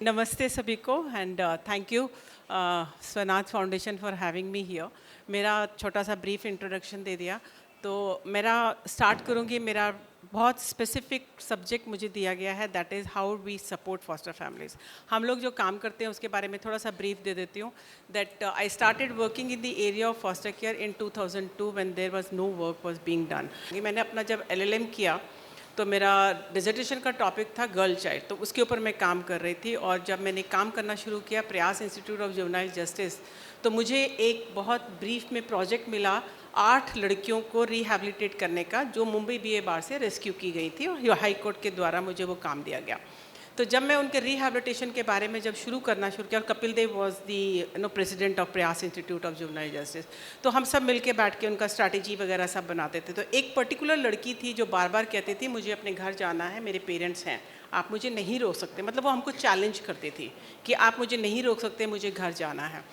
नमस्ते सभी को and thank you Swanath foundation for having me here. मेरा छोटा सा ब्रीफ इंट्रोडक्शन दे दिया तो मेरा स्टार्ट करूँगी। मेरा बहुत स्पेसिफिक सब्जेक्ट मुझे दिया गया है, that is how we support foster families. हम लोग जो काम करते हैं उसके बारे में थोड़ा सा ब्रीफ दे देती हूँ। That I started working in the area of foster care in 2002 when there was no work was being done. मैंने अपना जब LLM किया तो मेरा डिसर्टेशन का टॉपिक था गर्ल चाइल्ड, तो उसके ऊपर मैं काम कर रही थी। और जब मैंने काम करना शुरू किया प्रयास इंस्टीट्यूट ऑफ जुवेनाइल जस्टिस, तो मुझे एक बहुत ब्रीफ में प्रोजेक्ट मिला 8 लड़कियों को रिहैबिलिटेट करने का, जो मुंबई BA बार से रेस्क्यू की गई थी और हाई कोर्ट के द्वारा मुझे वो काम दिया गया। तो जब मैं उनके रिहैबिलिटेशन के बारे में जब शुरू करना शुरू किया, और Kapil Dev was the president of प्रयास इंस्टीट्यूट ऑफ जुवेनाइल जस्टिस, तो हम सब मिलके बैठ के उनका स्ट्रैटेजी वगैरह सब बनाते थे। तो एक पर्टिकुलर लड़की थी जो बार बार कहती थी मुझे अपने घर जाना है, मेरे पेरेंट्स हैं, आप मुझे नहीं रोक सकते। मतलब वो हमको चैलेंज करती थी कि आप मुझे नहीं रोक सकते, मुझे घर जाना है।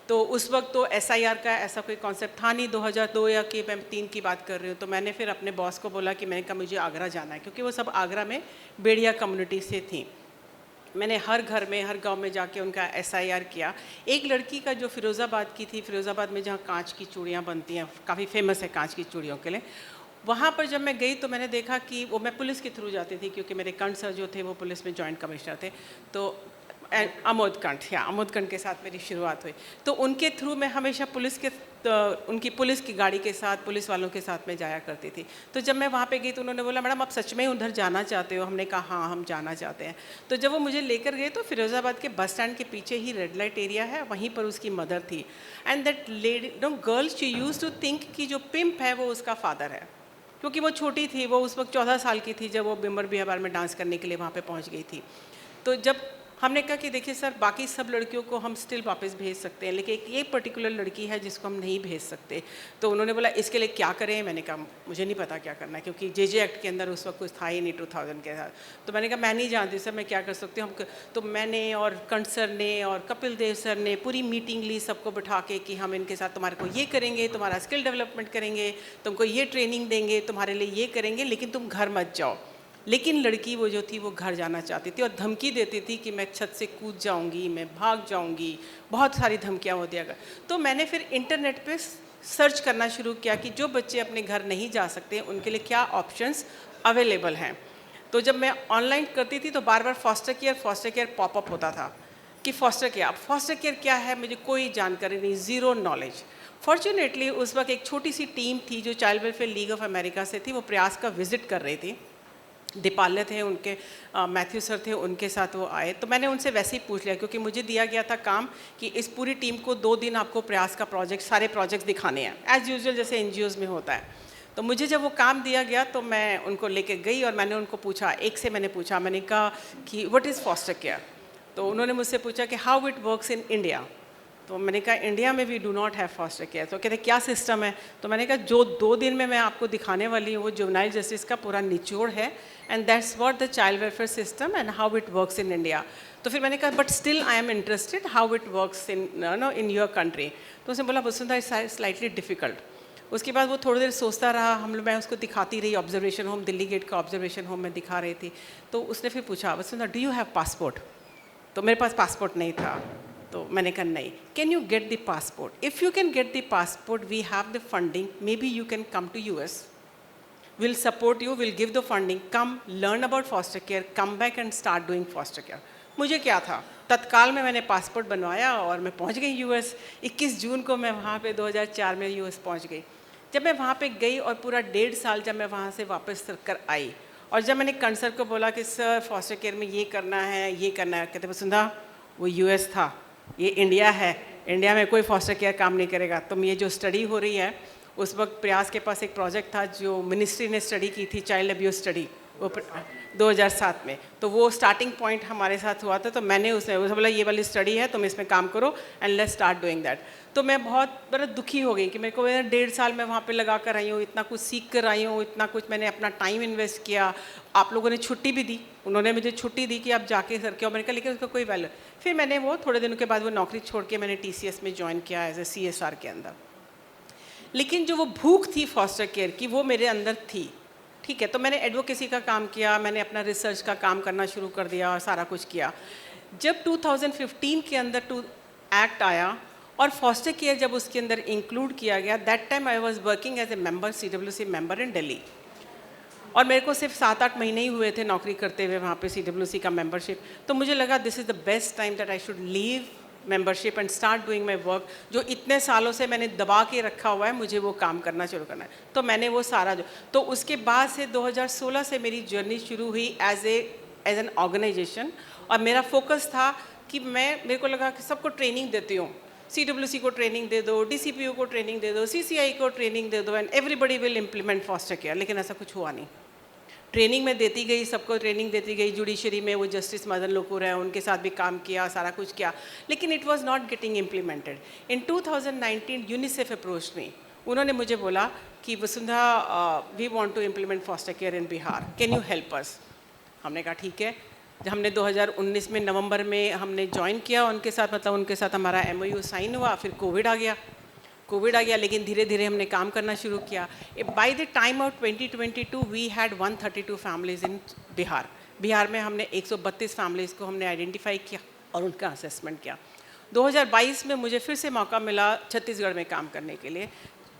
तो उस वक्त तो SIR का ऐसा कोई कॉन्सेप्ट था नहीं, 2002 या कि मैं 3 की बात कर रही हूँ। तो मैंने फिर अपने बॉस को बोला कि मैंने कहा मुझे आगरा जाना है, क्योंकि वो सब आगरा में बेड़िया कम्युनिटी से थी। मैंने हर घर में हर गांव में जाके उनका SIR किया। एक लड़की का जो फिरोज़ाबाद की थी, फिरोज़ाबाद में जहाँ कांच की चूड़ियाँ बनती हैं, काफ़ी फेमस है कांच की चूड़ियों के लिए, वहाँ पर जब मैं गई तो मैंने देखा कि वो, मैं पुलिस के थ्रू जाती थी क्योंकि मेरे कंठ सर जो थे वो पुलिस में जॉइंट कमिश्नर थे। तो आमोद कंठ, या आमोद कंठ के साथ मेरी शुरुआत हुई। तो उनके थ्रू मैं हमेशा पुलिस के उनकी पुलिस की गाड़ी के साथ पुलिस वालों के साथ में जाया करती थी। तो जब मैं वहाँ पे गई तो उन्होंने बोला मैडम आप सच में उधर जाना चाहते हो? हमने कहा हाँ हम जाना चाहते हैं। तो जब वो मुझे लेकर गए तो फिरोज़ाबाद के बस स्टैंड के पीछे ही रेड लाइट एरिया है, वहीं पर उसकी मदर थी। And that lady girl she used to think कि जो पिम्प है वो उसका फादर है, क्योंकि वो छोटी थी। वो उस वक्त 14 साल की थी जब वो बिम्बर बिहार में डांस करने के लिए वहाँ पे पहुँच गई थी। तो जब हमने कहा कि देखिए सर, बाकी सब लड़कियों को हम स्टिल वापस भेज सकते हैं, लेकिन ये पर्टिकुलर लड़की है जिसको हम नहीं भेज सकते। तो उन्होंने बोला इसके लिए क्या करें? मैंने कहा मुझे नहीं पता क्या करना है, क्योंकि JJ एक्ट के अंदर उस वक्त कुछ था ही नहीं 2000 के साथ। तो मैंने कहा मैं नहीं जानती सर, मैं क्या कर सकती हूँ। तो मैंने और कंठ सर ने और कपिल देव सर ने पूरी मीटिंग ली सबको बिठा के कि हम इनके साथ तुम्हारे को ये करेंगे, तुम्हारा स्किल डेवलपमेंट करेंगे, तुमको ये ट्रेनिंग देंगे, तुम्हारे लिए ये करेंगे, लेकिन तुम घर मत जाओ। लेकिन लड़की वो जो थी वो घर जाना चाहती थी और धमकी देती थी कि मैं छत से कूद जाऊंगी, मैं भाग जाऊंगी, बहुत सारी धमकियां वो दिया गया। तो मैंने फिर इंटरनेट पे सर्च करना शुरू किया कि जो बच्चे अपने घर नहीं जा सकते उनके लिए क्या ऑप्शंस अवेलेबल हैं। तो जब मैं ऑनलाइन करती थी तो बार बार फॉस्टर केयर पॉपअप होता था कि फॉस्टर केयर। अब फॉस्टर केयर क्या है मुझे कोई जानकारी नहीं, ज़ीरो नॉलेज। फॉर्चुनेटली उस वक्त एक छोटी सी टीम थी जो child welfare league of America से थी, वो प्रयास का विजिट कर रही थी। दीपाल्य थे उनके, मैथ्यू सर थे, उनके साथ वो आए। तो मैंने उनसे वैसे ही पूछ लिया, क्योंकि मुझे दिया गया था काम कि इस पूरी टीम को 2 दिन आपको प्रयास का प्रोजेक्ट, सारे प्रोजेक्ट्स दिखाने हैं, एज़ यूजुअल जैसे NGOs में होता है। तो मुझे जब वो काम दिया गया तो मैं उनको लेके गई और मैंने उनको पूछा, एक से मैंने पूछा, मैंने कहा कि व्हाट इज़ फॉस्टर केयर? तो उन्होंने मुझसे पूछा कि how it works in India. तो मैंने कहा इंडिया में we do not have foster care. तो कहते क्या सिस्टम है? तो मैंने कहा जो 2 दिन में मैं आपको दिखाने वाली हूँ वो जुवेनाइल जस्टिस का पूरा निचोड़ है, and that's what the child welfare system and how it works in India. तो फिर मैंने कहा but still I am interested how it works in your country. तो उसने बोला वसुंधरा इट्स स्लाइटली डिफिकल्ट। उसके बाद वो थोड़ी देर सोचता रहा, मैं उसको दिखाती रही ऑब्जर्वेशन होम, दिल्ली गेट का ऑब्जर्वेशन होम मैं दिखा रही थी। तो उसने फिर पूछा Vasundhara do you have passport? तो मेरे पास पासपोर्ट नहीं था। तो मैंने कहा नहीं। Can you get the passport? If you can get the passport we have the funding, may be you can come to US, will support you, will give the funding, come learn about foster care, come back and start doing foster care. मुझे क्या था, तत्काल में मैंने passport बनवाया और मैं पहुंच गई US। 21 जून को मैं वहाँ पे 2004 में US पहुँच गई। जब मैं वहाँ पे गई और पूरा 1.5 साल जब मैं वहाँ से वापस कर आई, और जब मैंने कंसर को बोला कि सर फॉस्टर केयर में ये करना है ये करना है, कहते वसुंधरा वो US था, ये इंडिया है, इंडिया में कोई फॉस्टर केयर काम नहीं करेगा। तुम ये जो स्टडी हो रही है, उस वक्त प्रयास के पास एक प्रोजेक्ट था जो मिनिस्ट्री ने स्टडी की थी, चाइल्ड अब्यूज़ स्टडी, वो 2007 में। तो वो स्टार्टिंग पॉइंट हमारे साथ हुआ था। तो मैंने उसे बोला ये वाली स्टडी है, तुम इसमें काम करो and let's start doing that. तो मैं बहुत बड़ा दुखी हो गई कि मेरे को 1.5 साल मैं वहाँ पे लगा कर आई हूँ, इतना कुछ सीख कर आई हूँ, इतना कुछ मैंने अपना टाइम इन्वेस्ट किया। आप लोगों ने छुट्टी भी दी, उन्होंने मुझे छुट्टी दी कि आप जाके सर के, और मैंने कहा लेकिन उसका कोई वैल्यू। फिर मैंने वो थोड़े दिनों के बाद वो नौकरी छोड़ के मैंने TCS में ज्वाइन किया एज ए CSR के अंदर। लेकिन जो वो भूख थी फॉस्टर केयर की वो मेरे अंदर थी। ठीक है, तो मैंने एडवोकेसी का काम किया, मैंने अपना रिसर्च का काम करना शुरू कर दिया और सारा कुछ किया। जब 2015 के अंदर एक्ट आया और फॉस्टर केयर जब उसके अंदर इंक्लूड किया गया, that time I was working as a member, CWC member in Delhi, और मेरे को सिर्फ 7-8 महीने ही हुए थे नौकरी करते हुए वहाँ पे CWC का मेंबरशिप। तो मुझे लगा this is the best time that I should leave membership and start doing my work, जो इतने सालों से मैंने दबा के रखा हुआ है, मुझे वो काम करना शुरू करना है। तो मैंने वो सारा तो उसके बाद से 2016 से मेरी जर्नी शुरू हुई एज एन ऑर्गेनाइजेशन, और मेरा फोकस था कि मेरे को लगा कि सबको ट्रेनिंग देती हूँ, CWC को ट्रेनिंग दे दो, DCPO को ट्रेनिंग दे दो, CCI को ट्रेनिंग दे दो, and everybody will implement foster care. लेकिन ऐसा कुछ हुआ नहीं। ट्रेनिंग में देती गई, सबको ट्रेनिंग देती गई, जुडिशरी में वो जस्टिस मदन लोकुर हैं, उनके साथ भी काम किया, सारा कुछ किया, लेकिन it was not getting implemented. In 2019 UNICEF approach me, उन्होंने मुझे बोला कि Vasundhara, we want to implement foster care in Bihar, can you help us? हमने कहा ठीक है। जब हमने 2019 में नवंबर में हमने ज्वाइन किया उनके साथ, मतलब उनके साथ हमारा MOU साइन हुआ, फिर कोविड आ गया, लेकिन धीरे धीरे हमने काम करना शुरू किया। By the time of 2022 we had 132 families in Bihar में हमने 132 फैमिलीज़ को हमने आइडेंटिफाई किया और उनका असेसमेंट किया। 2022 में मुझे फिर से मौका मिला छत्तीसगढ़ में काम करने के लिए,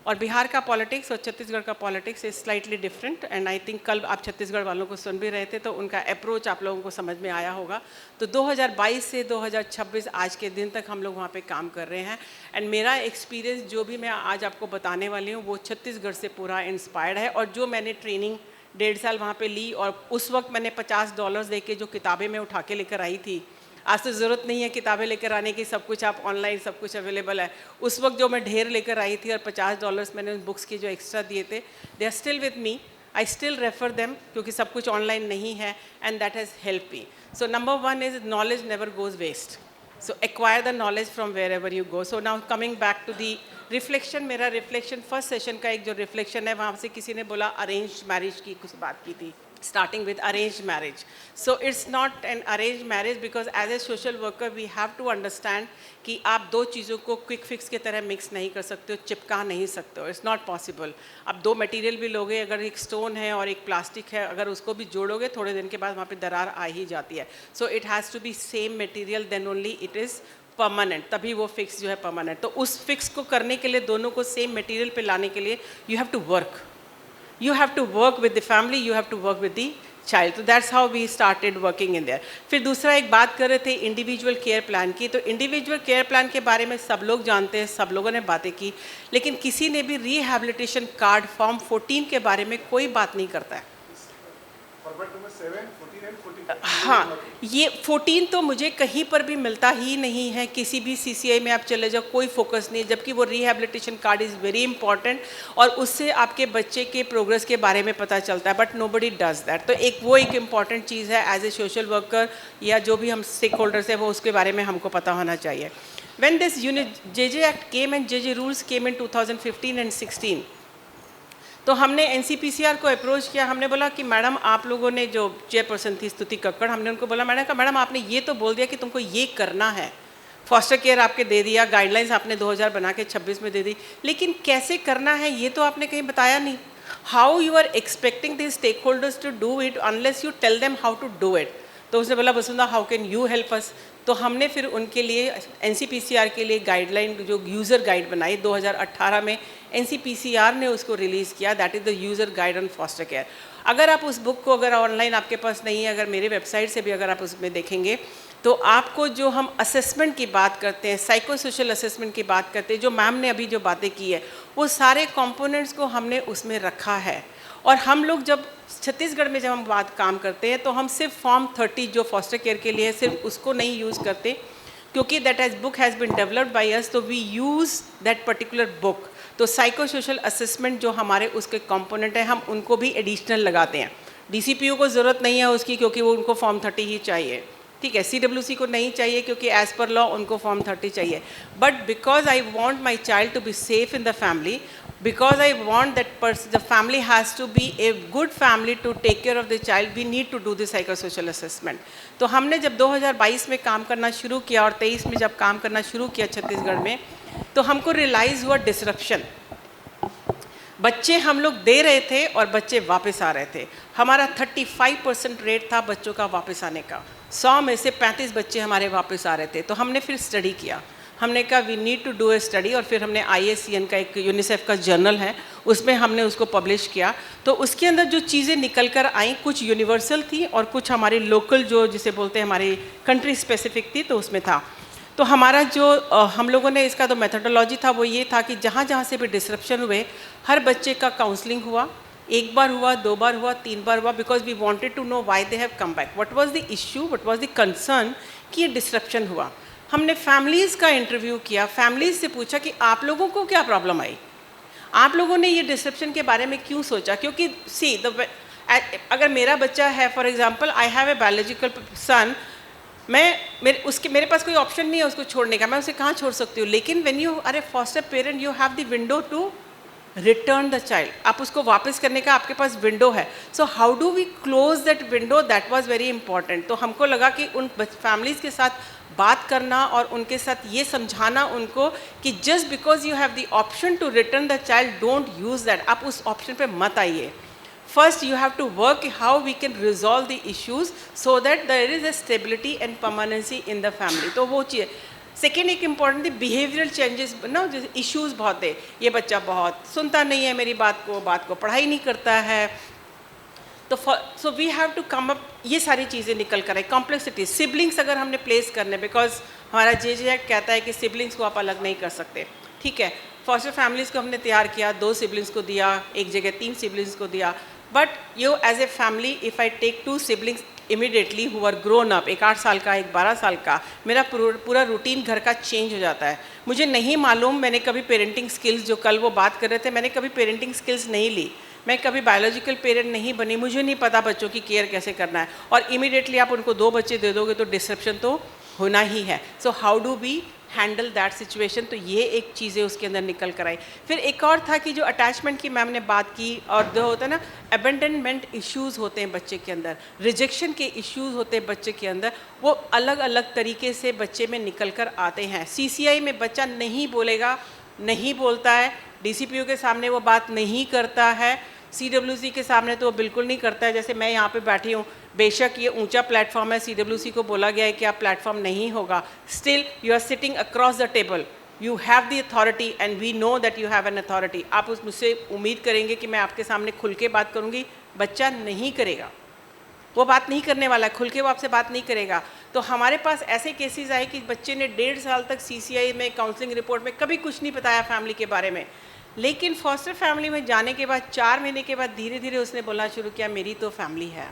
और बिहार का पॉलिटिक्स और छत्तीसगढ़ का politics is slightly different, and I think कल आप छत्तीसगढ़ वालों को सुन भी रहे थे तो उनका अप्रोच आप लोगों को समझ में आया होगा। तो 2022 से 2026 आज के दिन तक हम लोग वहाँ पे काम कर रहे हैं, एंड मेरा एक्सपीरियंस जो भी मैं आज आपको बताने वाली हूँ वो छत्तीसगढ़ से पूरा इंस्पायर्ड है। और जो मैंने ट्रेनिंग 1.5 साल वहाँ पे ली, और उस वक्त मैंने $50 दे के जो किताबें मैं उठा के लेकर आई थी, आज तो ज़रूरत नहीं है किताबें लेकर आने की, सब कुछ आप ऑनलाइन सब कुछ अवेलेबल है। उस वक्त जो मैं ढेर लेकर आई थी और $50 मैंने उन बुक्स की जो एक्स्ट्रा दिए थे, they are still with me, I still refer them, क्योंकि सब कुछ ऑनलाइन नहीं है, and that has help me. So number 1 is knowledge never goes waste, so acquire the knowledge from wherever you go. So now coming back to the reflection, मेरा reflection first session का एक जो reflection है, वहाँ से किसी ने बोला अरेंज मैरिज की कुछ बात की थी, starting with arranged marriage. So it's not an arranged marriage because as a social worker we have to understand कि आप दो चीज़ों को क्विक फिक्स की तरह मिक्स नहीं कर सकते हो, चिपका नहीं सकते हो, इट्स नॉट पॉसिबल। आप दो मटेरियल भी लोगे, अगर एक स्टोन है और एक प्लास्टिक है, अगर उसको भी जोड़ोगे थोड़े दिन के बाद वहाँ पे दरार आ ही जाती है। So it has to be same material, then only it is permanent, तभी वो फिक्स जो है परमानेंट। तो उस फिक्स को करने के लिए, दोनों को सेम मटेरियल पे लाने के लिए you have to work, you have to work with the family, you have to work with the child. So that's how we started working in there. फिर दूसरा एक बात कर रहे थे इंडिविजुअल केयर प्लान की। तो इंडिविजुअल केयर प्लान के बारे में सब लोग जानते हैं, सब लोगों ने बातें की, लेकिन किसी ने भी रिहैबिलिटेशन कार्ड फॉर्म 14 के बारे में कोई बात नहीं करता है। हाँ, ये 14 तो मुझे कहीं पर भी मिलता ही नहीं है, किसी भी CCI में आप चले जाओ कोई फोकस नहीं, जबकि वो rehabilitation card is very important, और उससे आपके बच्चे के प्रोग्रेस के बारे में पता चलता है, बट नोबडी डज दैट। तो एक इम्पॉर्टेंट चीज़ है एज ए सोशल वर्कर या जो भी हम स्टेक होल्डर्स हैं, वो उसके बारे में हमको पता होना चाहिए। When this JJ act came and JJ rules came in 2015 and 16, तो हमने NCPCR को अप्रोच किया। हमने बोला कि मैडम, आप लोगों ने, जो चेयरपर्सन थी स्तुति कक्कड़, हमने उनको बोला, मैडम आपने ये तो बोल दिया कि तुमको ये करना है, फॉस्टर केयर आपके दे दिया, गाइडलाइंस आपने 2000 बना के 26 में दे दी, लेकिन कैसे करना है ये तो आपने कहीं बताया नहीं। How you are expecting the stakeholders to do it unless you tell them how to do it. तो उसने बोला, Vasundhara how can you help us? तो हमने फिर उनके लिए NCPCR के लिए गाइडलाइन, जो यूज़र गाइड बनाई 2018 में, NCPCR ने उसको रिलीज़ किया, that is the user guide on foster care. अगर आप उस बुक को, अगर ऑनलाइन आपके पास नहीं है, अगर मेरे वेबसाइट से भी अगर आप उसमें देखेंगे, तो आपको जो हम असेसमेंट की बात करते हैं, साइको सोशल असेसमेंट की बात करते हैं, जो मैम ने अभी जो बातें की है, वो सारे कंपोनेंट्स को हमने उसमें रखा है। और हम लोग जब छत्तीसगढ़ में जब हम बात काम करते हैं, तो हम सिर्फ फॉर्म 30 जो फॉस्टर केयर के लिए, सिर्फ उसको नहीं यूज़ करते, क्योंकि that has book has been developed by us, तो we use that particular book. तो साइको सोशल असेसमेंट जो हमारे उसके कंपोनेंट हैं, हम उनको भी एडिशनल लगाते हैं। DCPO को ज़रूरत नहीं है उसकी, क्योंकि वो उनको फॉर्म 30 ही चाहिए, ठीक है। CWC को नहीं चाहिए, क्योंकि एज़ पर लॉ उनको फॉर्म 30 चाहिए। But because I want my child to be safe in the family, because I want that the family has to be a good family to take care of the child, we need to do the psychosocial assessment. तो हमने जब 2022 में काम करना शुरू किया और 23 में जब काम करना शुरू किया छत्तीसगढ़ में, तो हमको रियलाइज़ हुआ डिसरप्शन। बच्चे हम लोग दे रहे थे और बच्चे वापस आ रहे थे। हमारा 35% रेट था बच्चों का वापस आने का। 100 में से 35 बच्चे हमारे वापस आ रहे थे। तो हमने फिर स्टडी किया, हमने कहा we need to do a study, और फिर हमने IACN का एक यूनिसेफ का जर्नल है उसमें हमने उसको पब्लिश किया। तो उसके अंदर जो चीज़ें निकल कर आई कुछ यूनिवर्सल थी और कुछ हमारे लोकल जो जिसे बोलते हैं हमारी कंट्री स्पेसिफिक थी, तो उसमें था। तो हमारा जो हम लोगों ने इसका तो मेथोडोलॉजी था वो ये था कि जहाँ जहाँ से भी डिसरप्शन हुए हर बच्चे का काउंसलिंग हुआ, 1 बार हुआ, 2 बार हुआ, 3 बार हुआ, because we wanted to know why they have come back, what was the issue, what was the concern कि ये डिसरप्शन हुआ। हमने फैमिलीज़ का इंटरव्यू किया, फैमिलीज़ से पूछा कि आप लोगों को क्या प्रॉब्लम आई, आप लोगों ने ये डिसरप्शन के बारे में क्यों सोचा। क्योंकि सी अगर मेरा बच्चा है, for example I have a biological son, मेरे पास कोई ऑप्शन नहीं है उसको छोड़ने का, मैं उसे कहाँ छोड़ सकती हूँ। लेकिन when you are a foster parent you have the window to return the child, आप उसको वापस करने का आपके पास विंडो है। So how do we close that window, that was very important. तो हमको लगा कि उन फैमिलीज़ के साथ बात करना और उनके साथ ये समझाना उनको कि just because you have the option to return the child, don't use that, आप उस ऑप्शन पे मत आइए। First, you have to work how we can resolve the issues so that there is a stability and permanency in the family. तो वो चीज़। Second एक important थी behavioural changes ना, जो इश्यूज़ बहुत है, ये बच्चा बहुत सुनता नहीं है मेरी बात को पढ़ाई नहीं करता है। तो so we have to come up, ये सारी चीज़ें निकल कर आई। कॉम्प्लेक्सिटी, सिबलिंग्स अगर हमने प्लेस करने, बिकॉज हमारा JJ एक्ट कहता है कि सिबलिंग्स को आप अलग नहीं कर सकते, ठीक है। फॉस्टर फैमिलीज़ को हमने तैयार किया, 2 सिबलिंग्स को दिया, एक जगह 3 सिबलिंग्स को दिया। But you as a family if I take 2 siblings immediately who are grown up, एक 8 साल का एक 12 साल का, मेरा पूरा रूटीन घर का चेंज हो जाता है। मुझे नहीं मालूम, मैंने कभी पेरेंटिंग स्किल्स, जो कल वो बात कर रहे थे, मैंने कभी पेरेंटिंग स्किल्स नहीं ली, मैं कभी बायोलॉजिकल पेरेंट नहीं बनी, मुझे नहीं पता बच्चों की केयर कैसे करना है। और इमीडिएटली आप उनको 2 बच्चे दे दोगे तो डिसरप्शन तो होना ही है। So how do we handle that situation, तो ये एक चीज़ें उसके अंदर निकल कर आई। फिर एक और था कि जो अटैचमेंट की मैम ने बात की, और जो होता है ना अबेंडनमेंट इश्यूज़ होते हैं बच्चे के अंदर, रिजेक्शन के इश्यूज़ होते हैं बच्चे के अंदर, वो अलग अलग तरीके से बच्चे में निकल कर आते हैं। CCI में बच्चा नहीं बोलेगा, नहीं बोलता है, DCPO के सामने वो बात नहीं करता है, CWC के सामने तो वो बिल्कुल नहीं करता है। जैसे मैं यहाँ पे बैठी हूँ, बेशक ये ऊंचा प्लेटफॉर्म है, CWC को बोला गया है कि आप प्लेटफॉर्म नहीं होगा, still you are sitting across the table, you have the authority and we know that you have an authority. आप मुझसे उम्मीद करेंगे कि मैं आपके सामने खुल के बात करूँगी, बच्चा नहीं करेगा, वो बात नहीं करने वाला है, खुल के वो आपसे बात नहीं करेगा। तो हमारे पास ऐसे केसेस आए कि बच्चे ने 1.5 साल तक CCI में काउंसलिंग रिपोर्ट में कभी कुछ नहीं बताया फैमिली के बारे में, लेकिन फॉस्टर फैमिली में जाने के बाद 4 महीने के बाद धीरे धीरे उसने बोलना शुरू किया, मेरी तो फैमिली है,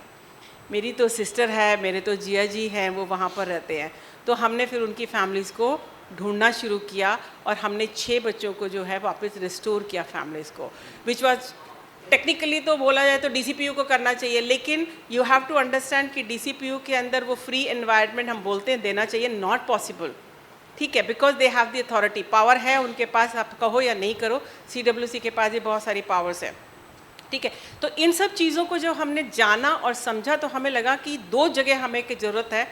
मेरी तो सिस्टर है, मेरे तो जिया जी हैं, वो वहाँ पर रहते हैं। तो हमने फिर उनकी फैमिलीज़ को ढूंढना शुरू किया और हमने 6 बच्चों को जो है वापस रिस्टोर किया फैमिलीज़ को, विच वॉज टेक्निकली तो बोला जाए तो DCPO को करना चाहिए, लेकिन यू हैव टू अंडरस्टैंड कि DCPO के अंदर वो फ्री एनवायरनमेंट हम बोलते हैं देना चाहिए, नॉट पॉसिबल, ठीक है, because they have the authority, power है उनके पास, आप कहो या नहीं करो, CWC के पास भी बहुत सारी पावर्स है, ठीक है। तो इन सब चीज़ों को जब हमने जाना और समझा तो हमें लगा कि 2 जगह हमें की ज़रूरत है,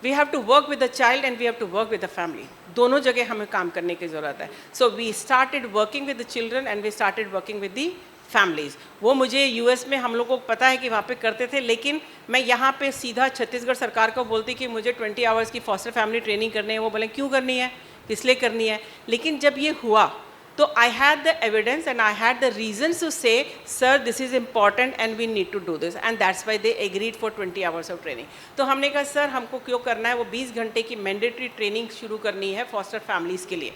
we have to work with the child and we have to work with the family, दोनों जगह हमें काम करने की ज़रूरत है। So we started working with the children and we started working with the families. वो मुझे US में हम लोगों को पता है कि वहाँ पे करते थे, लेकिन मैं यहाँ पे सीधा छत्तीसगढ़ सरकार को बोलती कि मुझे 20 आवर्स की फॉस्टर फैमिली ट्रेनिंग करनी है, वो बोले क्यों करनी है, किस लिए करनी है। लेकिन जब ये हुआ तो I had the evidence and I had the reason to say sir this is important and we need to do this, and that's why they agreed for 20 hours of training. तो हमने कहा सर हमको क्यों करना है, वो 20 घंटे की मैंडेटरी ट्रेनिंग शुरू करनी है फॉस्टर फैमिलीज़ के लिए।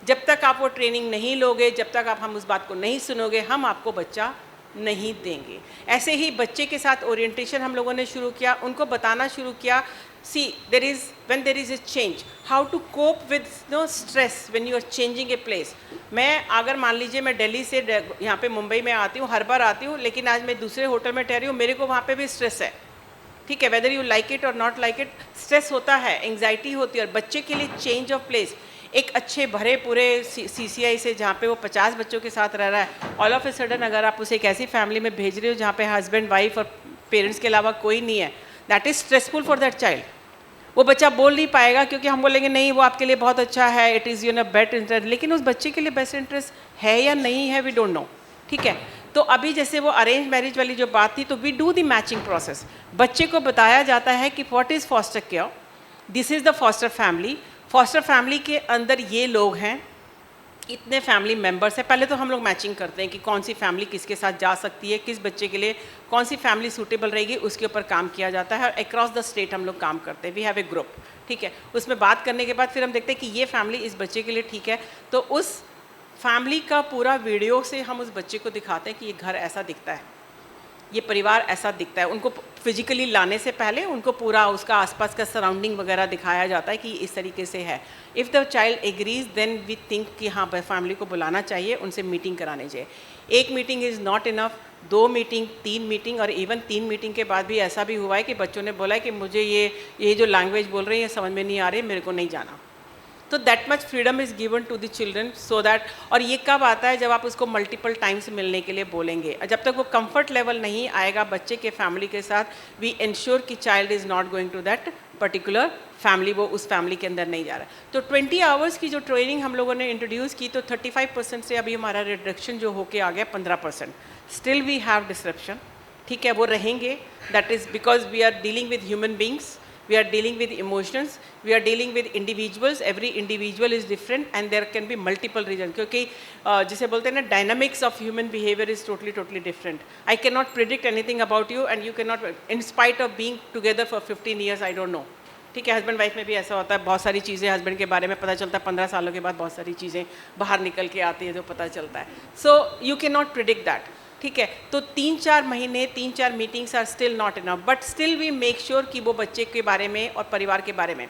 जब तक आप वो ट्रेनिंग नहीं लोगे, जब तक आप हम उस बात को नहीं सुनोगे, हम आपको बच्चा नहीं देंगे। ऐसे ही बच्चे के साथ ओरिएंटेशन हम लोगों ने शुरू किया, उनको बताना शुरू किया, see there is when there is a change, how to cope with no stress when you are changing a place. मैं अगर मान लीजिए मैं दिल्ली से यहाँ पे मुंबई में आती हूँ, हर बार आती हूँ, लेकिन आज मैं दूसरे होटल में ठहरी हूँ, मेरे को वहाँ पे भी स्ट्रेस है, ठीक है, वेदर यू लाइक इट और नॉट लाइक इट, स्ट्रेस होता है, एंग्जाइटी होती है। और बच्चे के लिए चेंज ऑफ प्लेस, एक अच्छे भरे पूरे CCI से जहाँ पे वो 50 बच्चों के साथ रह रहा है, ऑल ऑफ ए सडन अगर आप उसे एक ऐसी फैमिली में भेज रहे हो जहाँ पे हस्बैंड वाइफ और पेरेंट्स के अलावा कोई नहीं है, that is stressful for that child. वो बच्चा बोल नहीं पाएगा क्योंकि हम बोलेंगे नहीं वो आपके लिए बहुत अच्छा है, it is you know best interest, लेकिन उस बच्चे के लिए बेस्ट इंटरेस्ट है या नहीं है, वी डोंट नो, ठीक है। तो अभी जैसे वो अरेंज मैरिज वाली जो बात थी, तो we do the matching process. बच्चे को बताया जाता है कि what is foster care, this is the foster family. Foster family के अंदर ये लोग हैं, इतने फैमिली मेंबर्स हैं। पहले तो हम लोग मैचिंग करते हैं कि कौन सी फैमिली किसके साथ जा सकती है, किस बच्चे के लिए कौन सी फैमिली सूटेबल रहेगी, उसके ऊपर काम किया जाता है। और अक्रॉस द स्टेट हम लोग काम करते हैं, वी हैव ए ग्रुप, ठीक है। उसमें बात करने के बाद फिर हम देखते हैं कि ये फैमिली इस बच्चे के लिए ठीक है, तो उस फैमिली का पूरा वीडियो से हम उस बच्चे को दिखाते हैं कि ये घर ऐसा दिखता है, ये परिवार ऐसा दिखता है। उनको फिजिकली लाने से पहले उनको पूरा उसका आसपास का सराउंडिंग वगैरह दिखाया जाता है कि इस तरीके से है। If the child agrees then we think कि हाँ फैमिली को बुलाना चाहिए, उनसे मीटिंग करानी चाहिए। एक meeting is not enough, 2 meeting, 3 meeting, और इवन 3 मीटिंग के बाद भी ऐसा भी हुआ है कि बच्चों ने बोला है कि मुझे ये जो लैंग्वेज बोल रही है समझ में नहीं आ रही, मेरे को नहीं जाना। तो that much freedom is given to the children so that, और ये कब आता है जब आप उसको मल्टीपल टाइम्स मिलने के लिए बोलेंगे। जब तक वो कंफर्ट लेवल नहीं आएगा बच्चे के फैमिली के साथ, वी इंश्योर कि child is not going to that particular family, वो उस फैमिली के अंदर नहीं जा रहा है। तो 20 आवर्स की जो ट्रेनिंग हम लोगों ने इंट्रोड्यूस की, तो 35% से अभी हमारा रिडक्शन जो होके आ गया 15%। स्टिल वी हैव डिसरप्शन, ठीक है, वो रहेंगे। That is because we are dealing with human beings, we are dealing with emotions, we are dealing with individuals, every individual is different and there can be multiple reasons, क्योंकि जिसे बोलते हैं ना dynamics of human behavior is totally different. I cannot predict anything about you and you cannot, in spite of being together for 15 years, I don't know, ठीक है। Husband wife में भी ऐसा होता है, बहुत सारी चीज़ें हस्बैंड के बारे में पता चलता है 15 सालों के बाद, बहुत सारी चीज़ें बाहर निकल के आती है जो पता चलता है। So you can not predict that, ठीक है। तो 3-4 महीने, 3-4 meetings are still not enough, but still we make sure कि वो बच्चे के बारे में और परिवार के बारे में।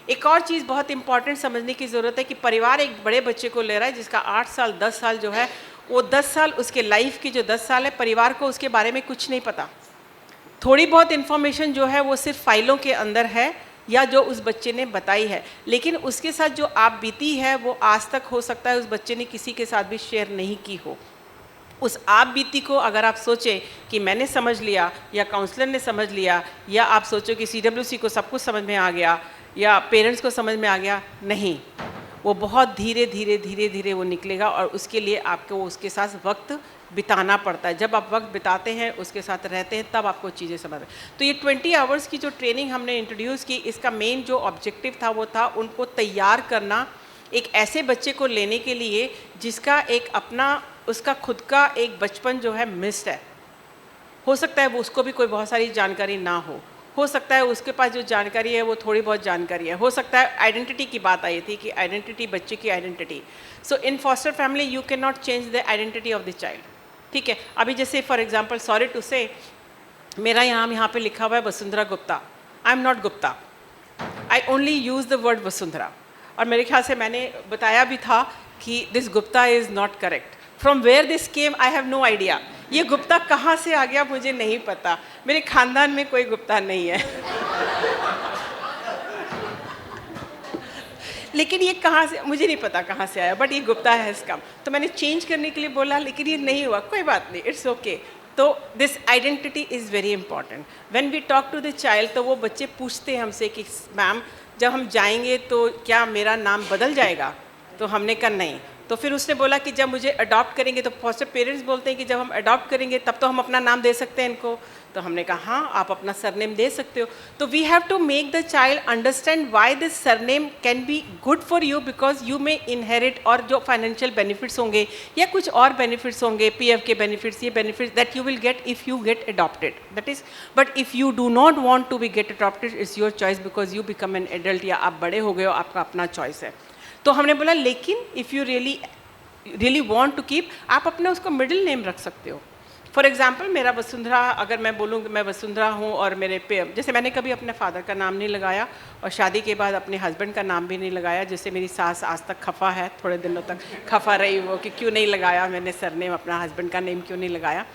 एक और चीज़ बहुत इंपॉर्टेंट समझने की ज़रूरत है कि परिवार एक बड़े बच्चे को ले रहा है जिसका 8 साल 10 साल जो है, वो 10 साल उसके लाइफ की जो 10 साल है, परिवार को उसके बारे में कुछ नहीं पता। थोड़ी बहुत इन्फॉर्मेशन जो है वो सिर्फ फाइलों के अंदर है या जो उस बच्चे ने बताई है, लेकिन उसके साथ जो आप बीती है वो आज तक हो सकता है उस बच्चे ने किसी के साथ भी शेयर नहीं की हो। उस आप बीती को अगर आप सोचें कि मैंने समझ लिया या काउंसलर ने समझ लिया या आप सोचो कि CWC को सब कुछ समझ में आ गया या पेरेंट्स को समझ में आ गया, नहीं, वो बहुत धीरे धीरे वो निकलेगा और उसके लिए आपको उसके साथ वक्त बिताना पड़ता है। जब आप वक्त बिताते हैं, उसके साथ रहते हैं, तब आपको चीज़ें समझ में। तो ये 20 आवर्स की जो ट्रेनिंग हमने इंट्रोड्यूस की, इसका मेन जो ऑब्जेक्टिव था वो था उनको तैयार करना एक ऐसे बच्चे को लेने के लिए जिसका एक अपना, उसका खुद का एक बचपन जो है मिस्ड है। हो सकता है वो उसको भी कोई बहुत सारी जानकारी ना हो सकता है उसके पास जो जानकारी है वो थोड़ी बहुत जानकारी है, हो सकता है आइडेंटिटी की बात आई थी कि आइडेंटिटी, बच्चे की identity. So in foster family you can not change the identity of the child, ठीक है। अभी जैसे फॉर एग्जांपल, सॉरी टू से, मेरा यहाँ पे लिखा हुआ है Vasundhara Gupta, I am not Gupta, I only use the word Vasundhara. और मेरे ख्याल से मैंने बताया भी था कि this Gupta is not correct, from where this came I have no idea. ये गुप्ता कहाँ से आ गया मुझे नहीं पता, मेरे खानदान में कोई गुप्ता नहीं है लेकिन ये कहाँ से मुझे नहीं पता कहाँ से आया, बट ये गुप्ता है इसका। तो मैंने चेंज करने के लिए बोला, लेकिन ये नहीं हुआ, कोई बात नहीं, इट्स ओके। तो this identity is very important when we talk to the child. तो वो बच्चे पूछते हैं हमसे कि मैम जब हम जाएंगे तो क्या मेरा नाम बदल जाएगा? तो हमने कहा नहीं। तो फिर उसने बोला कि जब मुझे अडॉप्ट करेंगे, तो फॉस्टर पेरेंट्स बोलते हैं कि जब हम अडॉप्ट करेंगे तब तो हम अपना नाम दे सकते हैं इनको। तो हमने कहा हाँ, आप अपना सरनेम दे सकते हो। तो we have to make the child understand why this surname can be good for you, because you may inherit, और जो फाइनेंशियल बेनिफिट्स होंगे या कुछ और बेनिफिट्स होंगे, PF के बेनिफिट्स, ये benefits that you will get if you get adopted, that is. But if you do not want to be get adopted, it's your choice, because you become an adult, या आप बड़े हो गए हो, आपका अपना चॉइस है। तो हमने बोला लेकिन if you really want to keep, आप अपने उसको मिडिल नेम रख सकते हो। फॉर एग्जाम्पल मेरा वसुंधरा, अगर मैं बोलूँ कि मैं वसुंधरा हूँ और मेरे पे, जैसे मैंने कभी अपने फादर का नाम नहीं लगाया और शादी के बाद अपने हस्बैंड का नाम भी नहीं लगाया, जिससे मेरी सास आज तक खफा है, थोड़े दिनों तक खफा रही वो कि क्यों नहीं लगाया मैंने सरनेम, अपना हस्बैंड का नेम क्यों नहीं लगाया।